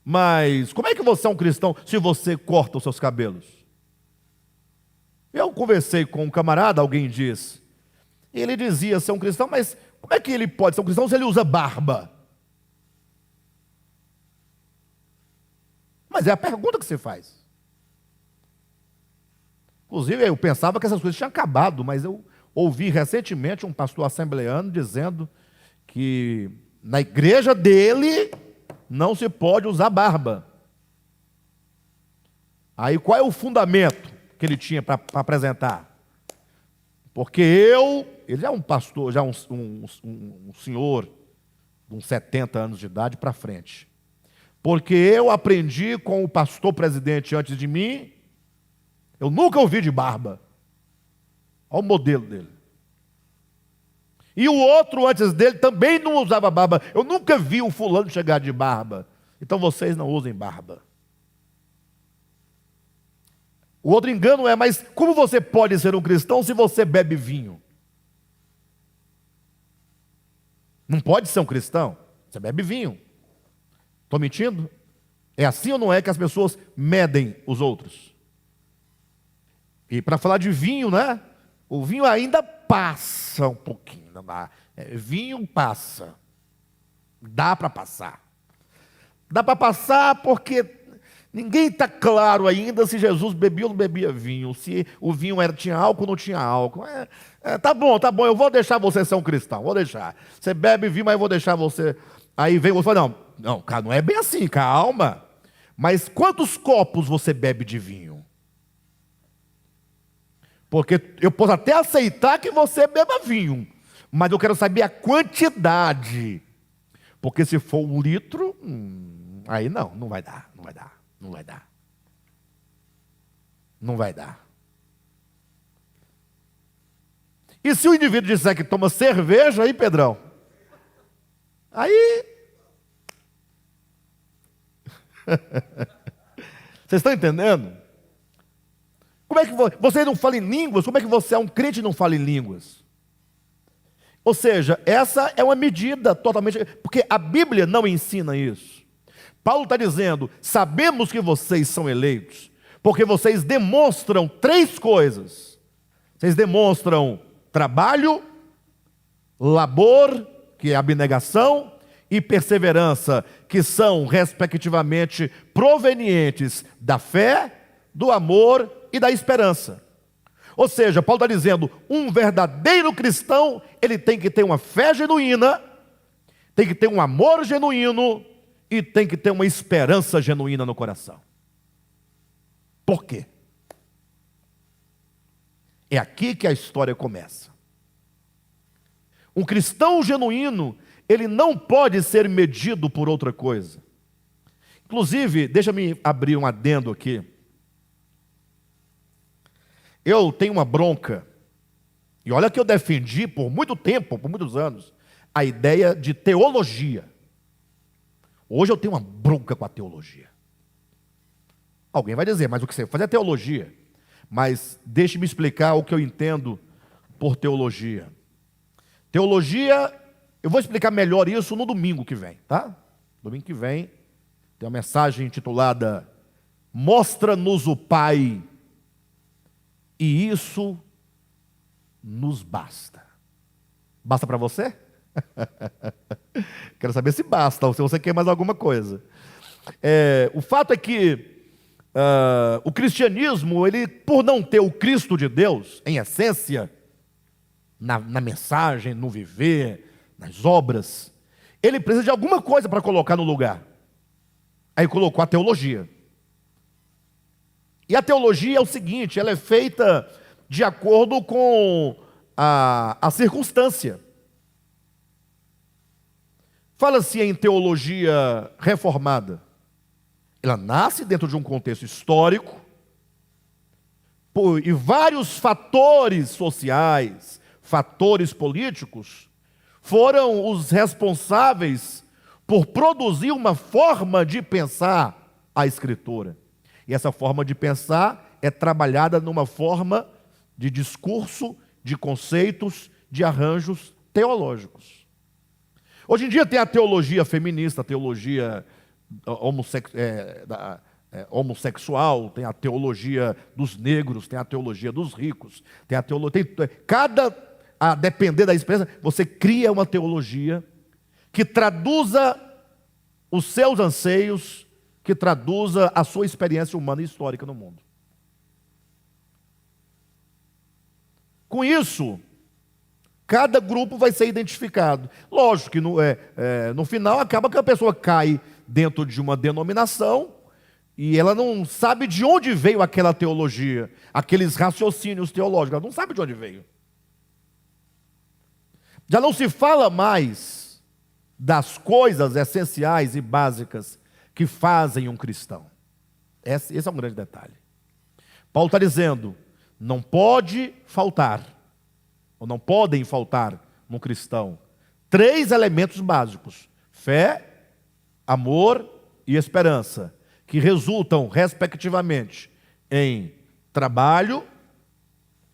Mas como é que você é um cristão se você corta os seus cabelos? Eu conversei com um camarada, alguém disse, e ele dizia ser um cristão, mas como é que ele pode ser um cristão se ele usa barba? Mas é a pergunta que você faz. Inclusive, eu pensava que essas coisas tinham acabado, mas eu ouvi recentemente um pastor assembleano dizendo que na igreja dele não se pode usar barba. Aí qual é o fundamento que ele tinha para apresentar? Porque ele é um pastor, já um senhor de uns 70 anos de idade para frente. Porque eu aprendi com o pastor presidente antes de mim, eu nunca ouvi de barba. Olha o modelo dele. E o outro antes dele também não usava barba. Eu nunca vi um fulano chegar de barba. Então vocês não usem barba. O outro engano é, mas como você pode ser um cristão se você bebe vinho? Não pode ser um cristão, você bebe vinho. Estou mentindo? É assim ou não é que as pessoas medem os outros? E para falar de vinho, né? O vinho ainda passa um pouquinho. Vinho passa. Dá para passar. Dá para passar porque ninguém está claro ainda se Jesus bebia ou não bebia vinho, se o vinho tinha álcool ou não tinha álcool. Tá bom, eu vou deixar você ser um cristão, vou deixar. Você bebe vinho, mas eu vou deixar você. Aí vem você e fala, não, cara, não é bem assim, calma. Mas quantos copos você bebe de vinho? Porque eu posso até aceitar que você beba vinho, Mas eu quero saber a quantidade. Porque se for 1 litro, aí não vai dar, não vai dar, não vai dar. Não vai dar. E se o indivíduo disser que toma cerveja, aí, Pedrão? Aí... Vocês estão entendendo? Como é que você não fala em línguas? Como é que você é um crente e não fala em línguas? Ou seja, essa é uma medida totalmente... Porque a Bíblia não ensina isso. Paulo está dizendo, sabemos que vocês são eleitos, porque vocês demonstram 3 coisas. Vocês demonstram trabalho, labor, que é abnegação, e perseverança, que são, respectivamente, provenientes da fé, do amor e da esperança. Ou seja, Paulo está dizendo, um verdadeiro cristão, ele tem que ter uma fé genuína, tem que ter um amor genuíno e tem que ter uma esperança genuína no coração. Por quê? É aqui que a história começa. Um cristão genuíno, ele não pode ser medido por outra coisa. Inclusive, deixa-me abrir um adendo aqui. Eu tenho uma bronca, e olha que eu defendi por muito tempo, por muitos anos, a ideia de teologia. Hoje eu tenho uma bronca com a teologia. Alguém vai dizer, mas o que você faz é teologia. Mas deixe-me explicar o que eu entendo por teologia. Teologia, eu vou explicar melhor isso no domingo que vem, tá? Domingo que vem tem uma mensagem intitulada Mostra-nos o Pai, e isso nos basta. Basta para você? Quero saber se basta, ou se você quer mais alguma coisa. O fato é que o cristianismo, ele, por não ter o Cristo de Deus, em essência, na mensagem, no viver, nas obras, ele precisa de alguma coisa para colocar no lugar. Aí colocou a teologia. E a teologia é o seguinte, ela é feita de acordo com a circunstância. Fala-se em teologia reformada. Ela nasce dentro de um contexto histórico, e vários fatores sociais, fatores políticos, foram os responsáveis por produzir uma forma de pensar a Escritura. E essa forma de pensar é trabalhada numa forma de discurso, de conceitos, de arranjos teológicos. Hoje em dia tem a teologia feminista, a teologia homossexual, tem a teologia dos negros, tem a teologia dos ricos, tem a teologia... a depender da experiência, você cria uma teologia que traduza os seus anseios, que traduza a sua experiência humana e histórica no mundo. Com isso, cada grupo vai ser identificado. Lógico que no final acaba que a pessoa cai dentro de uma denominação e ela não sabe de onde veio aquela teologia, aqueles raciocínios teológicos, ela não sabe de onde veio. Já não se fala mais das coisas essenciais e básicas que fazem um cristão. Esse é um grande detalhe. Paulo está dizendo, não pode faltar, ou não podem faltar no cristão, 3 elementos básicos: fé, amor e esperança, que resultam, respectivamente, em trabalho,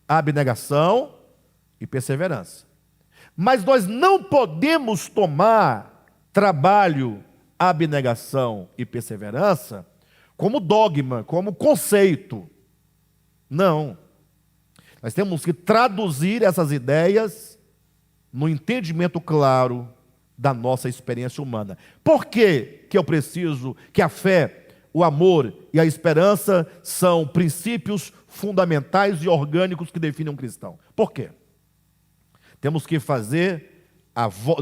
abnegação e perseverança. Mas nós não podemos tomar trabalho, abnegação e perseverança como dogma, como conceito. Não. Nós temos que traduzir essas ideias no entendimento claro da nossa experiência humana. Por que eu preciso que a fé, o amor e a esperança são princípios fundamentais e orgânicos que definem um cristão? Por quê? Temos que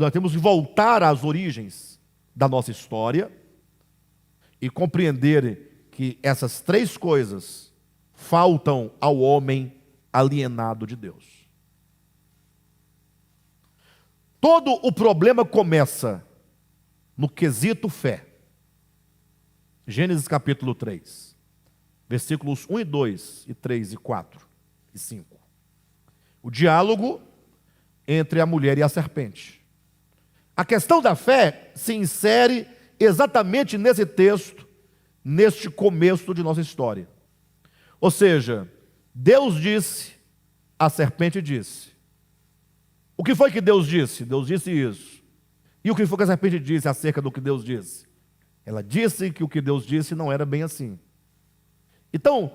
nós temos que voltar às origens da nossa história e compreender que essas 3 coisas faltam ao homem alienado de Deus. Todo o problema começa no quesito fé. Gênesis capítulo 3, versículos 1 e 2, e 3 e 4 e 5. O diálogo entre a mulher e a serpente. A questão da fé se insere exatamente nesse texto, neste começo de nossa história. Ou seja, Deus disse, a serpente disse. O que foi que Deus disse? Deus disse isso. E o que foi que a serpente disse acerca do que Deus disse? Ela disse que o que Deus disse não era bem assim. Então,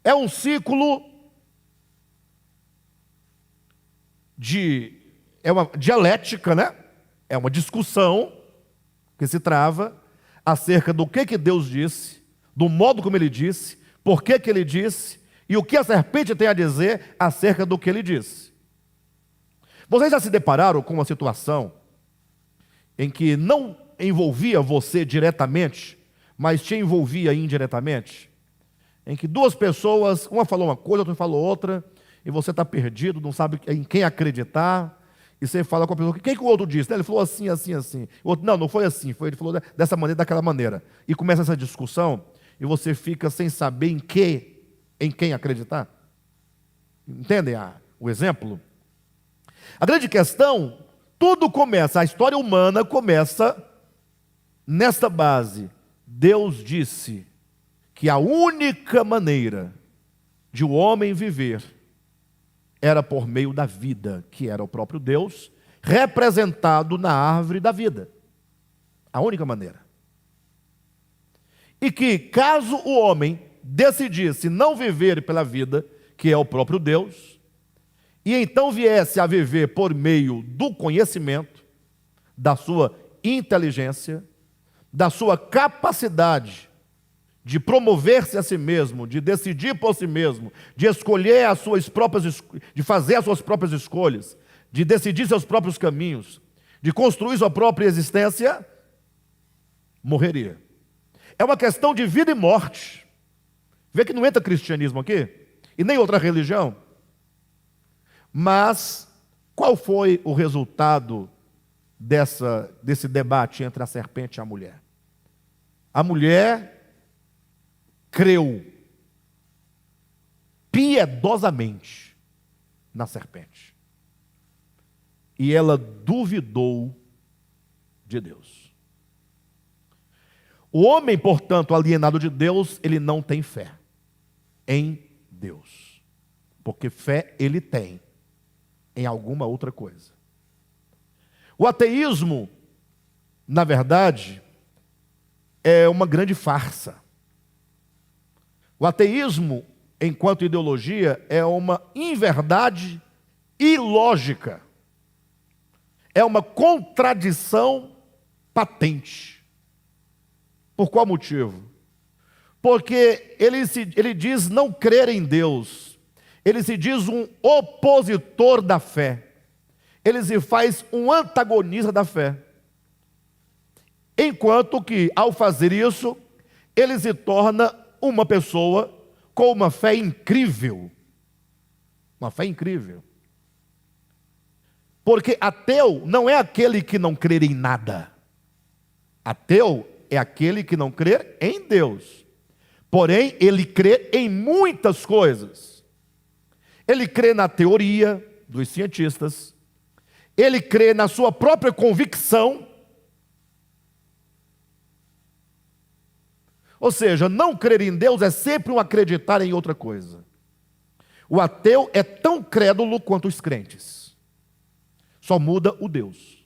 é um ciclo é uma dialética, né? É uma discussão que se trava acerca do que Deus disse, do modo como Ele disse, por que Ele disse, e o que a serpente tem a dizer acerca do que Ele disse. Vocês já se depararam com uma situação em que não envolvia você diretamente, mas te envolvia indiretamente? Em que duas pessoas, uma falou uma coisa, outra falou outra, e você está perdido, não sabe em quem acreditar, e você fala com a pessoa, o que o outro disse? Ele falou assim, assim, assim. O outro, não foi assim, ele falou dessa maneira, daquela maneira. E começa essa discussão, e você fica sem saber em quem acreditar. Entendem o exemplo? A grande questão, tudo começa, a história humana começa nesta base. Deus disse que a única maneira de o homem viver era por meio da vida, que era o próprio Deus, representado na árvore da vida. A única maneira. E que caso o homem decidisse não viver pela vida, que é o próprio Deus, e então viesse a viver por meio do conhecimento, da sua inteligência, da sua capacidade de promover-se a si mesmo, de decidir por si mesmo, de escolher de fazer as suas próprias escolhas, de decidir seus próprios caminhos, de construir sua própria existência, morreria. É uma questão de vida e morte. Vê que não entra cristianismo aqui, e nem outra religião. Mas qual foi o resultado desse debate entre a serpente e a mulher? A mulher creu piedosamente na serpente. E ela duvidou de Deus. O homem, portanto, alienado de Deus, ele não tem fé em Deus. Porque fé ele tem em alguma outra coisa. O ateísmo, na verdade, é uma grande farsa. O ateísmo, enquanto ideologia, é uma inverdade ilógica. É uma contradição patente. Por qual motivo? Porque ele diz não crer em Deus. Ele se diz um opositor da fé. Ele se faz um antagonista da fé. Enquanto que, ao fazer isso, ele se torna uma pessoa com uma fé incrível. Uma fé incrível. Porque ateu não é aquele que não crê em nada. Ateu é aquele que não crê em Deus. Porém, ele crê em muitas coisas. Ele crê na teoria dos cientistas. Ele crê na sua própria convicção. Ou seja, não crer em Deus é sempre um acreditar em outra coisa. O ateu é tão crédulo quanto os crentes. Só muda o Deus.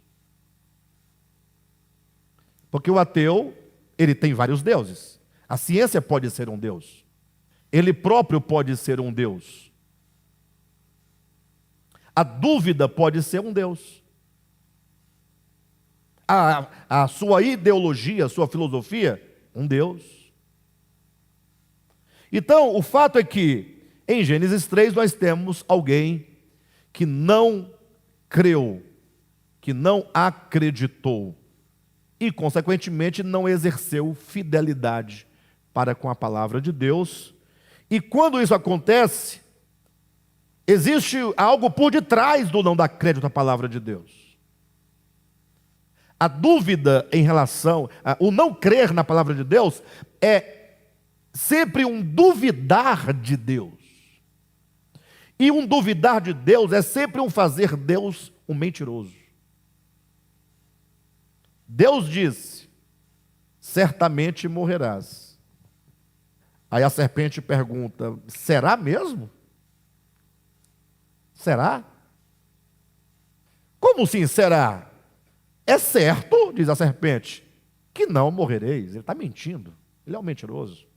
Porque o ateu, ele tem vários deuses. A ciência pode ser um Deus. Ele próprio pode ser um Deus. A dúvida pode ser um Deus. A sua ideologia, a sua filosofia, um Deus. Então, o fato é que, em Gênesis 3, nós temos alguém que não creu, que não acreditou e, consequentemente, não exerceu fidelidade para com a palavra de Deus. E quando isso acontece, existe algo por detrás do não dar crédito à palavra de Deus. A dúvida em relação, o não crer na palavra de Deus é sempre um duvidar de Deus. E um duvidar de Deus é sempre um fazer Deus um mentiroso. Deus disse: certamente morrerás. Aí a serpente pergunta: será mesmo? Será? Como assim será? É certo, diz a serpente, que não morrereis. Ele está mentindo, ele é um mentiroso.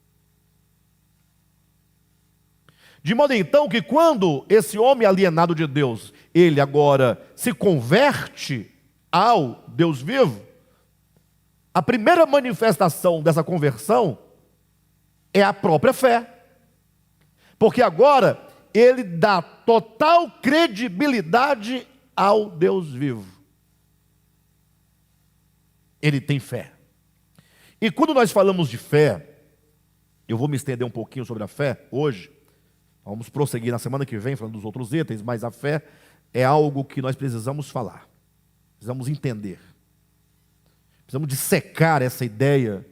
De modo então que quando esse homem alienado de Deus, ele agora se converte ao Deus vivo, a primeira manifestação dessa conversão é a própria fé. Porque agora ele dá total credibilidade ao Deus vivo. Ele tem fé. E quando nós falamos de fé, eu vou me estender um pouquinho sobre a fé hoje. Vamos prosseguir na semana que vem falando dos outros itens, mas a fé é algo que nós precisamos falar. Precisamos entender. Precisamos dissecar essa ideia.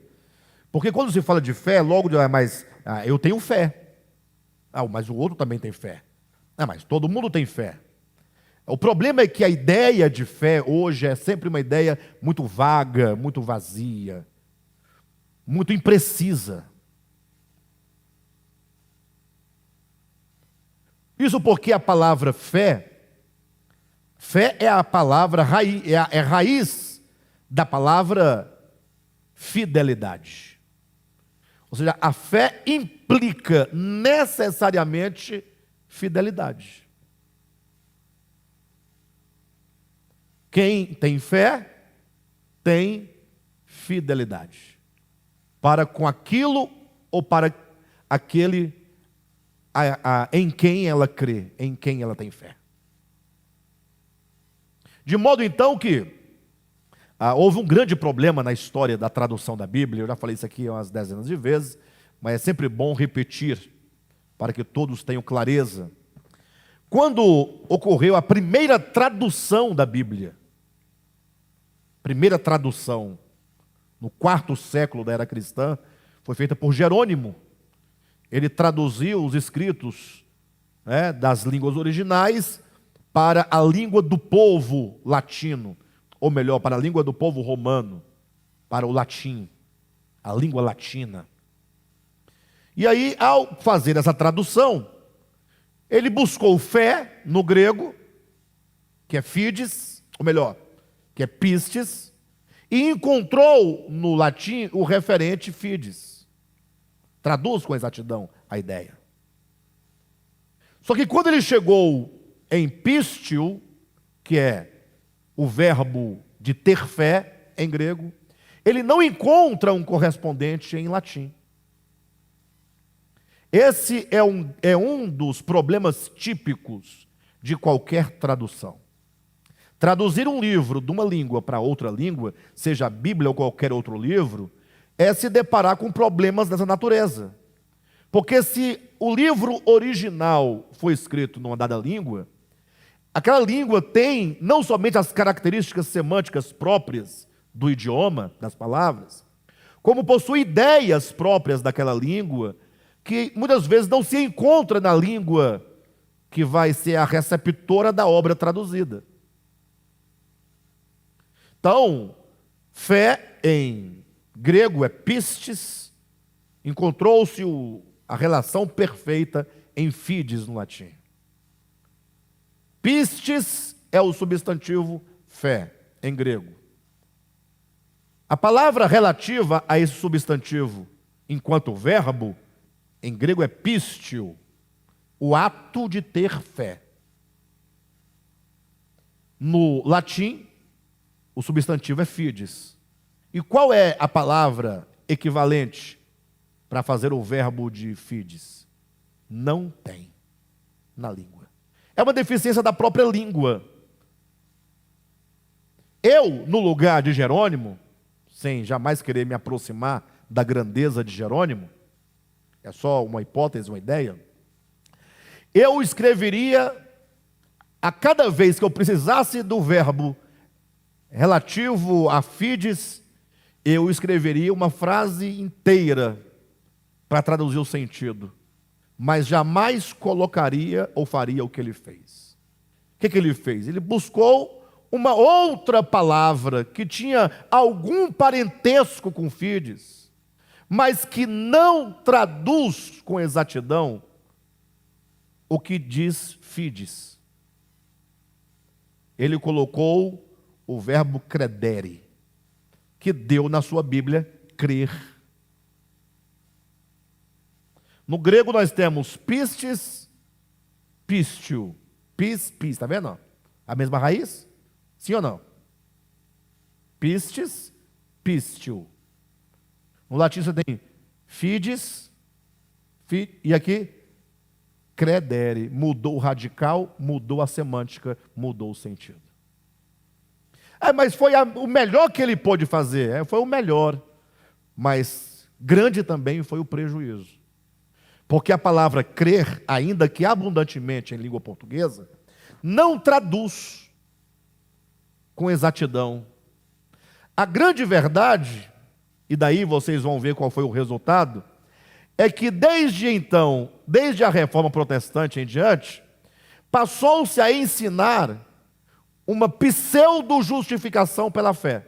Porque quando se fala de fé, logo diz: eu tenho fé. Mas o outro também tem fé. Mas todo mundo tem fé. O problema é que a ideia de fé hoje é sempre uma ideia muito vaga, muito vazia, muito imprecisa. Isso porque a palavra fé é a palavra raiz, é raiz da palavra fidelidade. Ou seja, a fé implica necessariamente fidelidade. Quem tem fé, tem fidelidade. Para com aquilo ou para aquele em quem ela crê, em quem ela tem fé. De modo então que houve um grande problema na história da tradução da Bíblia. Eu já falei isso aqui umas dezenas de vezes, mas é sempre bom repetir, para que todos tenham clareza. Quando ocorreu a primeira tradução da Bíblia, primeira tradução, no 4º século da era cristã, foi feita por Jerônimo. Ele traduziu os escritos das línguas originais para a língua do povo latino, ou melhor, para a língua do povo romano, para o latim, a língua latina. E aí, ao fazer essa tradução, ele buscou fé no grego, que é fides, ou melhor, que é pistes, e encontrou no latim o referente fides. Traduz com exatidão a ideia. Só que quando ele chegou em pistio, que é o verbo de ter fé em grego, ele não encontra um correspondente em latim. Esse é um dos problemas típicos de qualquer tradução. Traduzir um livro de uma língua para outra língua, seja a Bíblia ou qualquer outro livro, é se deparar com problemas dessa natureza. Porque se o livro original foi escrito numa dada língua, aquela língua tem não somente as características semânticas próprias do idioma, das palavras, como possui ideias próprias daquela língua, que muitas vezes não se encontra na língua que vai ser a receptora da obra traduzida. Então, fé em grego é pistes, encontrou-se a relação perfeita em fides no latim. Pistes é o substantivo fé em grego. A palavra relativa a esse substantivo enquanto verbo em grego é pistio, o ato de ter fé. No latim, o substantivo é fides. E qual é a palavra equivalente para fazer o verbo de fides? Não tem na língua. É uma deficiência da própria língua. Eu, no lugar de Jerônimo, sem jamais querer me aproximar da grandeza de Jerônimo, é só uma hipótese, uma ideia, eu escreveria, a cada vez que eu precisasse do verbo relativo a Fides, eu escreveria uma frase inteira para traduzir o sentido, mas jamais colocaria ou faria o que ele fez. O que ele fez? Ele buscou uma outra palavra que tinha algum parentesco com Fides, mas que não traduz com exatidão o que diz Fides. Ele colocou o verbo credere, que deu na sua Bíblia crer. No grego nós temos pistes, pistio, pis, está vendo? A mesma raiz? Sim ou não? Pistes, pistio. No latim você tem fides, e aqui credere. Mudou o radical, mudou a semântica, mudou o sentido. Mas foi o melhor que ele pôde fazer. Foi o melhor. Mas grande também foi o prejuízo. Porque a palavra crer, ainda que abundantemente em língua portuguesa, não traduz com exatidão. A grande verdade, e daí vocês vão ver qual foi o resultado, é que desde então, desde a Reforma Protestante em diante, passou-se a ensinar uma pseudo-justificação pela fé,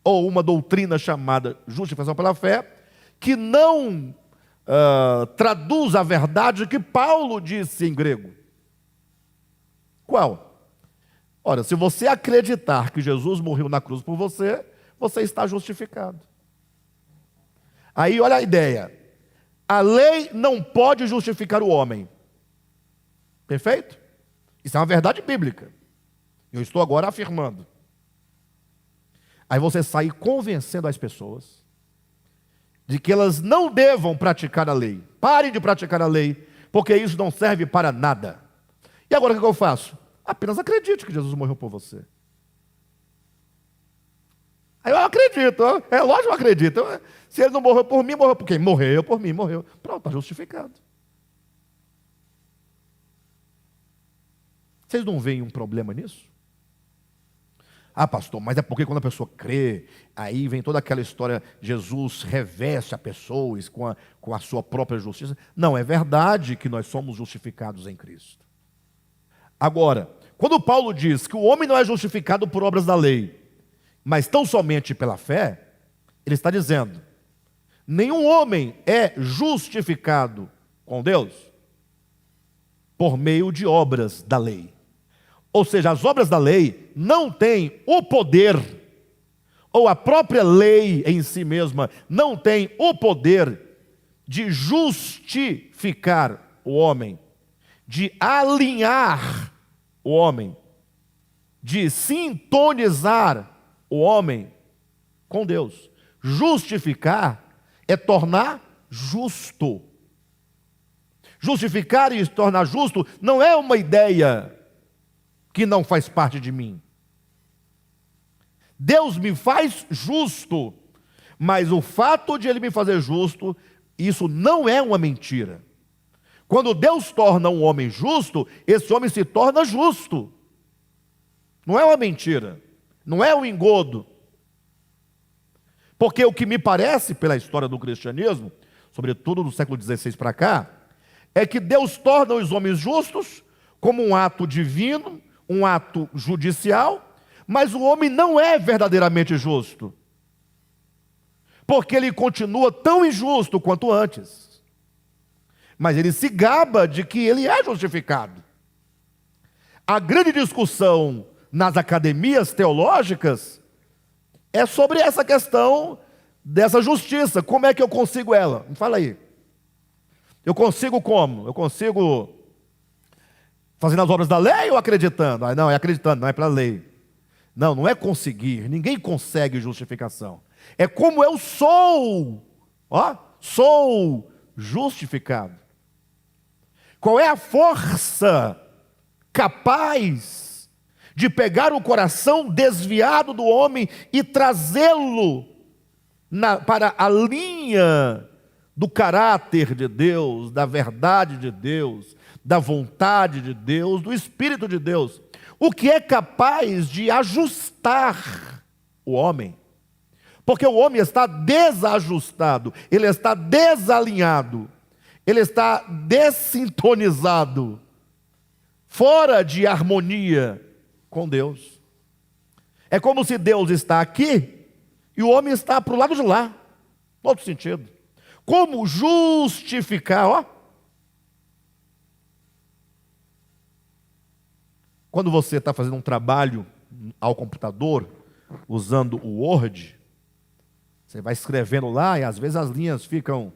ou uma doutrina chamada justificação pela fé, que não traduz a verdade que Paulo disse em grego. Qual? Ora, se você acreditar que Jesus morreu na cruz por você, você está justificado. Aí olha a ideia. A lei não pode justificar o homem. Perfeito? Isso é uma verdade bíblica. Eu estou agora afirmando. Aí você sai convencendo as pessoas de que elas não devam praticar a lei. Parem de praticar a lei, porque isso não serve para nada. E agora o que eu faço? Apenas acredite que Jesus morreu por você. Aí eu acredito, é lógico que eu acredito. Se ele não morreu por mim, morreu por quem? Morreu por mim, morreu. Pronto, está justificado. Vocês não veem um problema nisso? Ah, pastor, mas é porque quando a pessoa crê, aí vem toda aquela história, Jesus reveste a pessoas com a sua própria justiça. Não, é verdade que nós somos justificados em Cristo. Agora, quando Paulo diz que o homem não é justificado por obras da lei, mas tão somente pela fé, ele está dizendo, nenhum homem é justificado com Deus por meio de obras da lei. Ou seja, as obras da lei não têm o poder, ou a própria lei em si mesma não tem o poder de justificar o homem, de alinhar o homem, de sintonizar o homem com Deus. Justificar é tornar justo. Justificar e tornar justo não é uma ideia que não faz parte de mim. Deus me faz justo, mas o fato de Ele me fazer justo, isso não é uma mentira. Quando Deus torna um homem justo, esse homem se torna justo. Não é uma mentira, não é um engodo. Porque o que me parece, pela história do cristianismo, sobretudo do século XVI para cá, é que Deus torna os homens justos como um ato divino, um ato judicial, mas o homem não é verdadeiramente justo, porque ele continua tão injusto quanto antes, mas ele se gaba de que ele é justificado. A grande discussão nas academias teológicas é sobre essa questão dessa justiça. Como é que eu consigo ela? Me fala aí. Eu consigo como? Eu consigo fazendo as obras da lei ou acreditando? Ah, não, é acreditando, não é para a lei. Não, não é conseguir. Ninguém consegue justificação. É como eu sou. Sou justificado. Qual é a força capaz de pegar o coração desviado do homem e trazê-lo para a linha do caráter de Deus, da verdade de Deus, da vontade de Deus, do Espírito de Deus? o que é capaz de ajustar o homem. Porque o homem está desajustado, ele está desalinhado, ele está dessintonizado, fora de harmonia com Deus. É como se Deus está aqui e o homem está para o lado de lá, outro sentido. Como justificar, ó? Quando você está fazendo um trabalho ao computador, usando o Word, você vai escrevendo lá e às vezes as linhas ficam,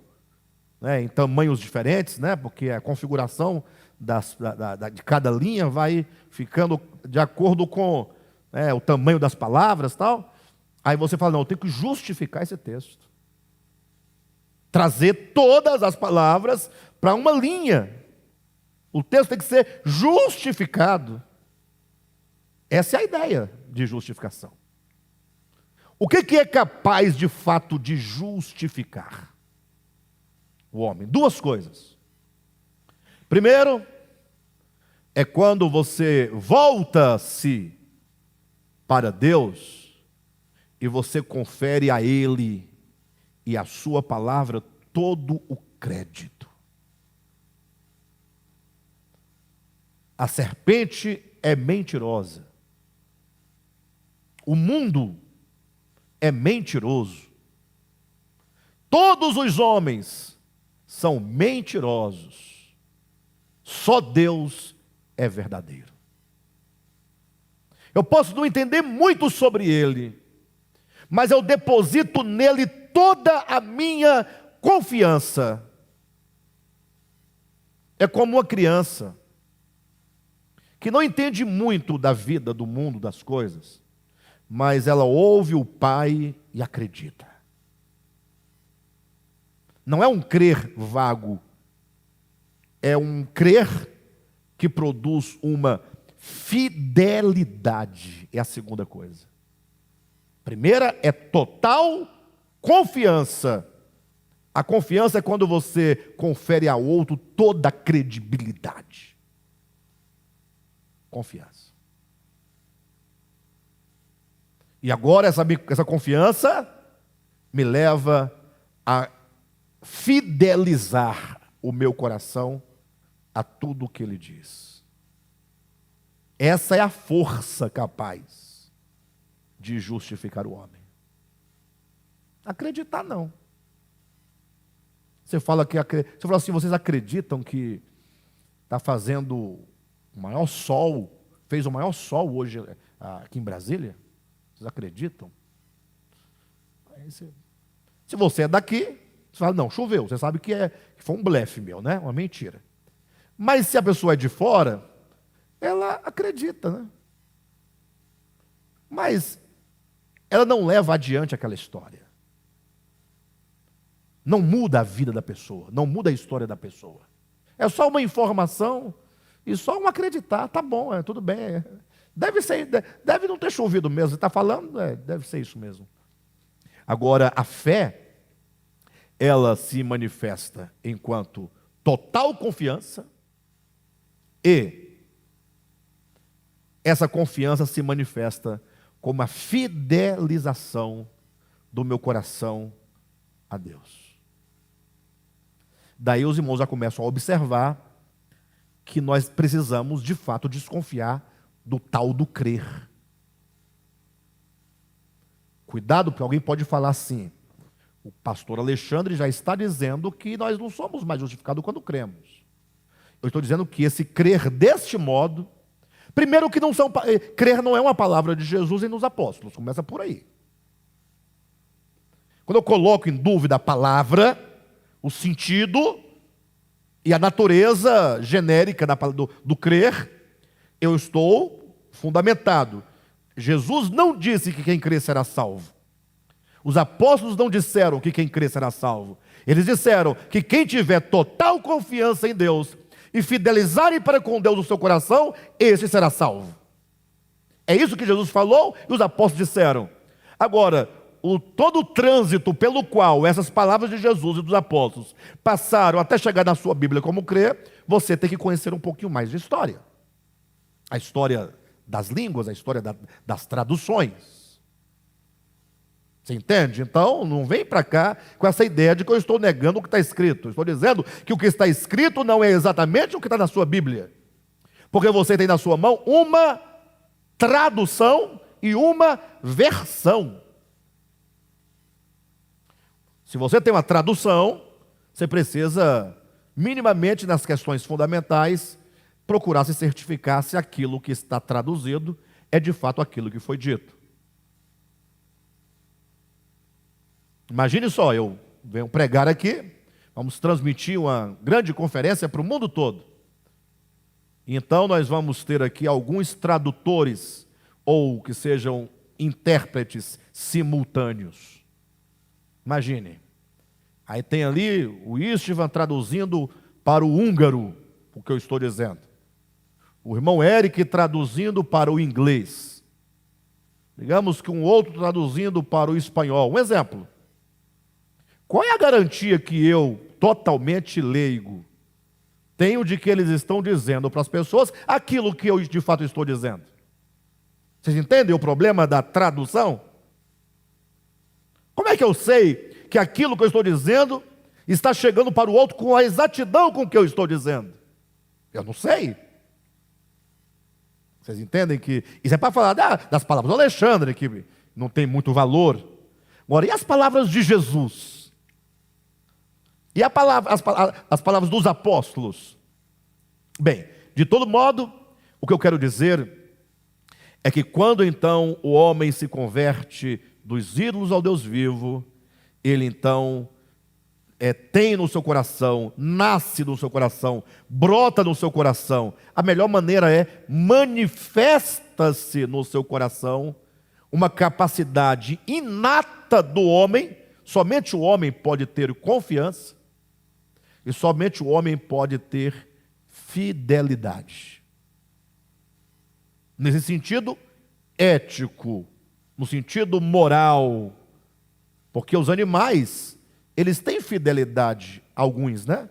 né, em tamanhos diferentes, né, porque a configuração de cada linha vai ficando de acordo com, né, o tamanho das palavras e tal. Aí você fala, não, eu tenho que justificar esse texto. Trazer todas as palavras para uma linha. O texto tem que ser justificado. Essa é a ideia de justificação. O que é capaz de fato de justificar o homem? Duas coisas. Primeiro, é quando você volta-se para Deus e você confere a Ele e a sua palavra todo o crédito. A serpente é mentirosa. O mundo é mentiroso. Todos os homens são mentirosos. Só Deus é verdadeiro. Eu posso não entender muito sobre Ele, mas eu deposito nele toda a minha confiança. É como uma criança que não entende muito da vida, do mundo, das coisas, mas ela ouve o pai e acredita. Não é um crer vago, é um crer que produz uma fidelidade. É a segunda coisa. Primeira é total confiança. A confiança é quando você confere ao outro toda a credibilidade. Confiança. E agora essa confiança me leva a fidelizar o meu coração a tudo o que Ele diz. Essa é a força capaz de justificar o homem. Acreditar não. Você fala assim, vocês acreditam que está fazendo o maior sol, fez o maior sol hoje aqui em Brasília? Vocês acreditam? Se você é daqui, você fala, não, choveu. Você sabe que foi um blefe meu, né? Uma mentira. Mas se a pessoa é de fora, ela acredita, né? Mas ela não leva adiante aquela história. Não muda a vida da pessoa, não muda a história da pessoa. É só uma informação e só um acreditar. Tá bom, tudo bem. Deve não ter chovido mesmo. Você está falando? Deve ser isso mesmo. Agora, a fé, ela se manifesta enquanto total confiança e essa confiança se manifesta como a fidelização do meu coração a Deus. Daí os irmãos já começam a observar que nós precisamos de fato desconfiar do tal do crer. Cuidado, porque alguém pode falar assim, o pastor Alexandre já está dizendo que nós não somos mais justificados quando cremos. Eu estou dizendo que esse crer deste modo, primeiro que crer não é uma palavra de Jesus e nos apóstolos, começa por aí. Quando eu coloco em dúvida a palavra, o sentido e a natureza genérica do crer, eu estou fundamentado. Jesus não disse que quem crê será salvo. Os apóstolos não disseram que quem crê será salvo. Eles disseram que quem tiver total confiança em Deus e fidelizarem para com Deus o seu coração, esse será salvo. É isso que Jesus falou e os apóstolos disseram. Agora, todo o trânsito pelo qual essas palavras de Jesus e dos apóstolos passaram até chegar na sua Bíblia como crer, você tem que conhecer um pouquinho mais de história. A história das línguas, a história das traduções. Você entende? Então, não vem para cá com essa ideia de que eu estou negando o que está escrito. Eu estou dizendo que o que está escrito não é exatamente o que está na sua Bíblia. Porque você tem na sua mão uma tradução e uma versão. Se você tem uma tradução, você precisa, minimamente nas questões fundamentais, procurar se certificar se aquilo que está traduzido é de fato aquilo que foi dito. Imagine só, eu venho pregar aqui, vamos transmitir uma grande conferência para o mundo todo. Então nós vamos ter aqui alguns tradutores, ou que sejam intérpretes simultâneos. Imagine. Aí tem ali o Istvan traduzindo para o húngaro, o que eu estou dizendo. O irmão Eric traduzindo para o inglês. Digamos que um outro traduzindo para o espanhol. Um exemplo. Qual é a garantia que eu, totalmente leigo, tenho de que eles estão dizendo para as pessoas aquilo que eu de fato estou dizendo? Vocês entendem o problema da tradução? Como é que eu sei que aquilo que eu estou dizendo está chegando para o outro com a exatidão com que eu estou dizendo? Eu não sei. Vocês entendem que isso é para falar das palavras do Alexandre, que não tem muito valor. Agora, e as palavras de Jesus? E as palavras dos apóstolos? Bem, de todo modo, o que eu quero dizer é que quando então o homem se converte dos ídolos ao Deus vivo, ele então tem no seu coração, nasce no seu coração, brota no seu coração. A melhor maneira é manifesta-se no seu coração uma capacidade inata do homem. Somente o homem pode ter confiança e somente o homem pode ter fidelidade. Nesse sentido ético, no sentido moral, porque os animais, eles têm fidelidade, alguns, né?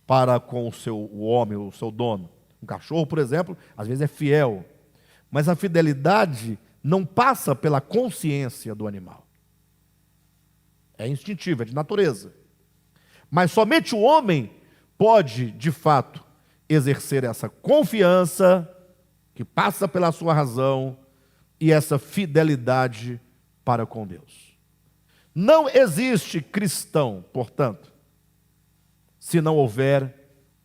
Para com o homem, o seu dono. Um cachorro, por exemplo, às vezes é fiel, mas a fidelidade não passa pela consciência do animal. É instintivo, é de natureza. Mas somente o homem pode, de fato, exercer essa confiança que passa pela sua razão e essa fidelidade para com Deus. Não existe cristão, portanto, se não houver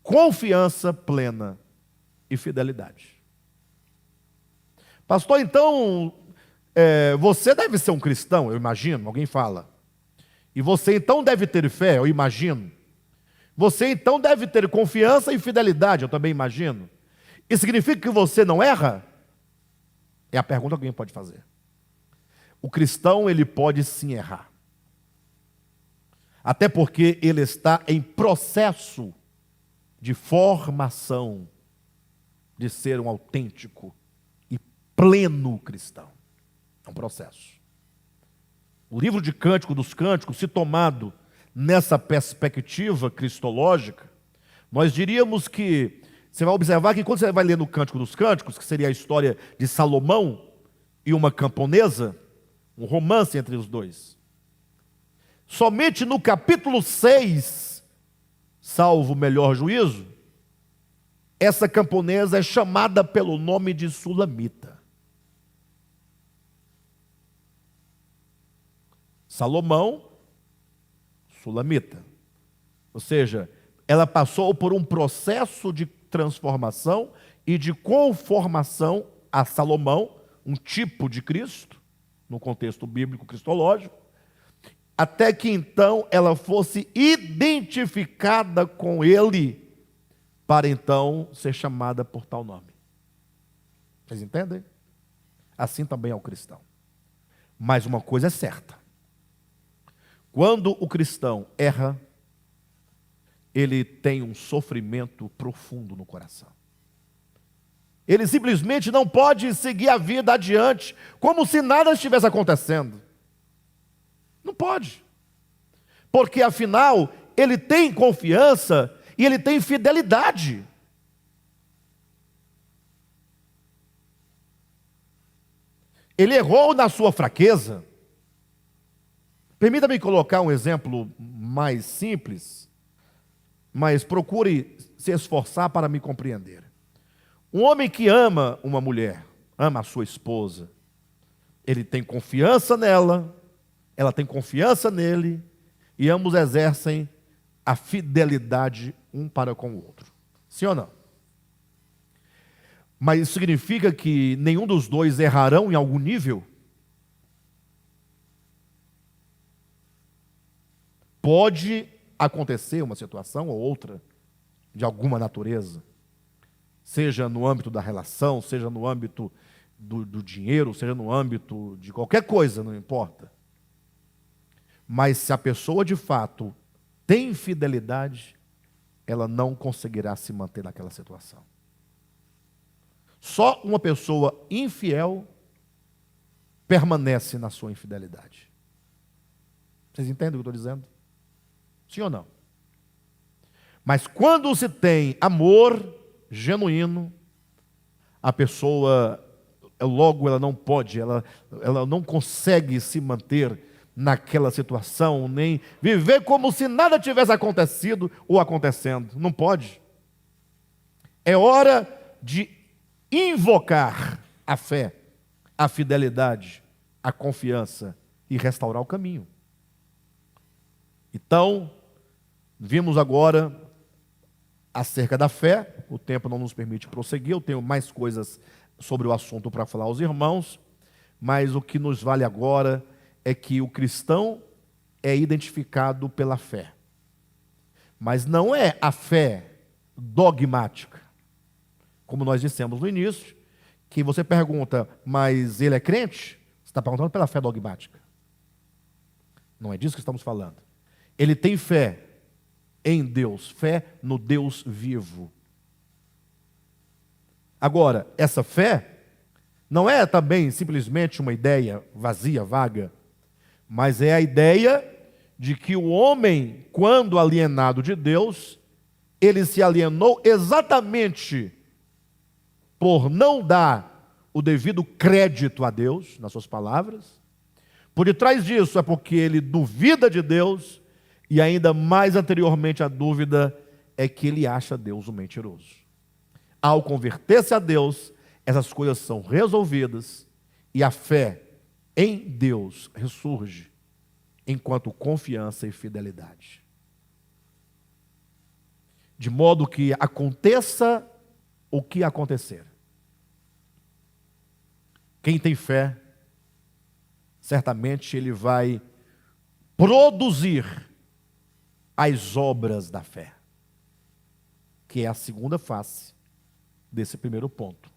confiança plena e fidelidade. Pastor, então, você deve ser um cristão, eu imagino, alguém fala. E você então deve ter fé, eu imagino. Você então deve ter confiança e fidelidade, eu também imagino. Isso significa que você não erra? É a pergunta que alguém pode fazer. O cristão, ele pode sim errar. Até porque ele está em processo de formação de ser um autêntico e pleno cristão. É um processo. O livro de Cântico dos Cânticos, se tomado nessa perspectiva cristológica, nós diríamos que, você vai observar que quando você vai ler no Cântico dos Cânticos, que seria a história de Salomão e uma camponesa, um romance entre os dois, somente no capítulo 6, salvo o melhor juízo, essa camponesa é chamada pelo nome de Sulamita. Salomão, Sulamita. Ou seja, ela passou por um processo de transformação e de conformação a Salomão, um tipo de Cristo, no contexto bíblico cristológico, até que então ela fosse identificada com ele, para então ser chamada por tal nome. Vocês entendem? Assim também é o cristão. Mas uma coisa é certa: quando o cristão erra, ele tem um sofrimento profundo no coração. Ele simplesmente não pode seguir a vida adiante como se nada estivesse acontecendo. Não pode. Porque afinal, ele tem confiança e ele tem fidelidade. Ele errou na sua fraqueza. Permita-me colocar um exemplo mais simples, mas procure se esforçar para me compreender. Um homem que ama uma mulher, ama a sua esposa, ele tem confiança nela, ela tem confiança nele, e ambos exercem a fidelidade um para com o outro. Sim ou não? Mas isso significa que nenhum dos dois errarão em algum nível? Pode acontecer uma situação ou outra, de alguma natureza, seja no âmbito da relação, seja no âmbito do dinheiro, seja no âmbito de qualquer coisa, não importa. Mas se a pessoa de fato tem fidelidade, ela não conseguirá se manter naquela situação. Só uma pessoa infiel permanece na sua infidelidade. Vocês entendem o que eu estou dizendo? Sim ou não? Mas quando se tem amor genuíno, a pessoa, logo ela não pode, ela não consegue se manter naquela situação, nem viver como se nada tivesse acontecido ou acontecendo. Não pode. É hora de invocar a fé, a fidelidade, a confiança e restaurar o caminho. Então, vimos agora acerca da fé. O tempo não nos permite prosseguir, eu tenho mais coisas sobre o assunto para falar aos irmãos, mas o que nos vale agora é que o cristão é identificado pela fé. Mas não é a fé dogmática. Como nós dissemos no início, que você pergunta, mas ele é crente? Você está perguntando pela fé dogmática. Não é disso que estamos falando. Ele tem fé em Deus, fé no Deus vivo. Agora, essa fé não é também simplesmente uma ideia vazia, vaga, mas é a ideia de que o homem, quando alienado de Deus, ele se alienou exatamente por não dar o devido crédito a Deus, nas suas palavras. Por detrás disso é porque ele duvida de Deus, e ainda mais anteriormente a dúvida é que ele acha Deus um mentiroso. Ao converter-se a Deus, essas coisas são resolvidas e a fé em Deus ressurge enquanto confiança e fidelidade. De modo que aconteça o que acontecer. Quem tem fé, certamente ele vai produzir as obras da fé, que é a segunda face desse primeiro ponto.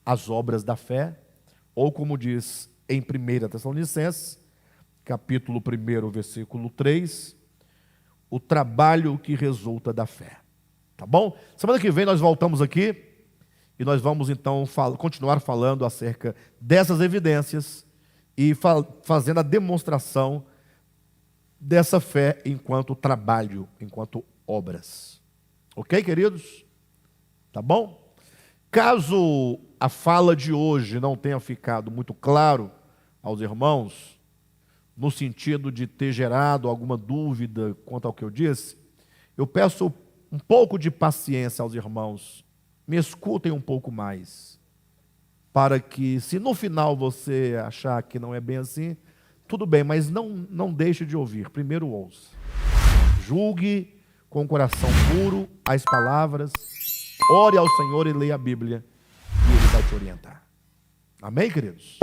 As obras da fé, ou como diz em 1 Tessalonicenses, capítulo 1, versículo 3, o trabalho que resulta da fé. Tá bom? Semana que vem nós voltamos aqui e nós vamos então continuar falando acerca dessas evidências e fazendo a demonstração dessa fé enquanto trabalho, enquanto obras. Ok, queridos? Tá bom? Caso a fala de hoje não tenha ficado muito claro aos irmãos, no sentido de ter gerado alguma dúvida quanto ao que eu disse, eu peço um pouco de paciência aos irmãos, me escutem um pouco mais, para que, se no final você achar que não é bem assim, tudo bem, mas não deixe de ouvir, primeiro ouça. Julgue com o coração puro as palavras, ore ao Senhor e leia a Bíblia, e Ele vai te orientar. Amém, queridos?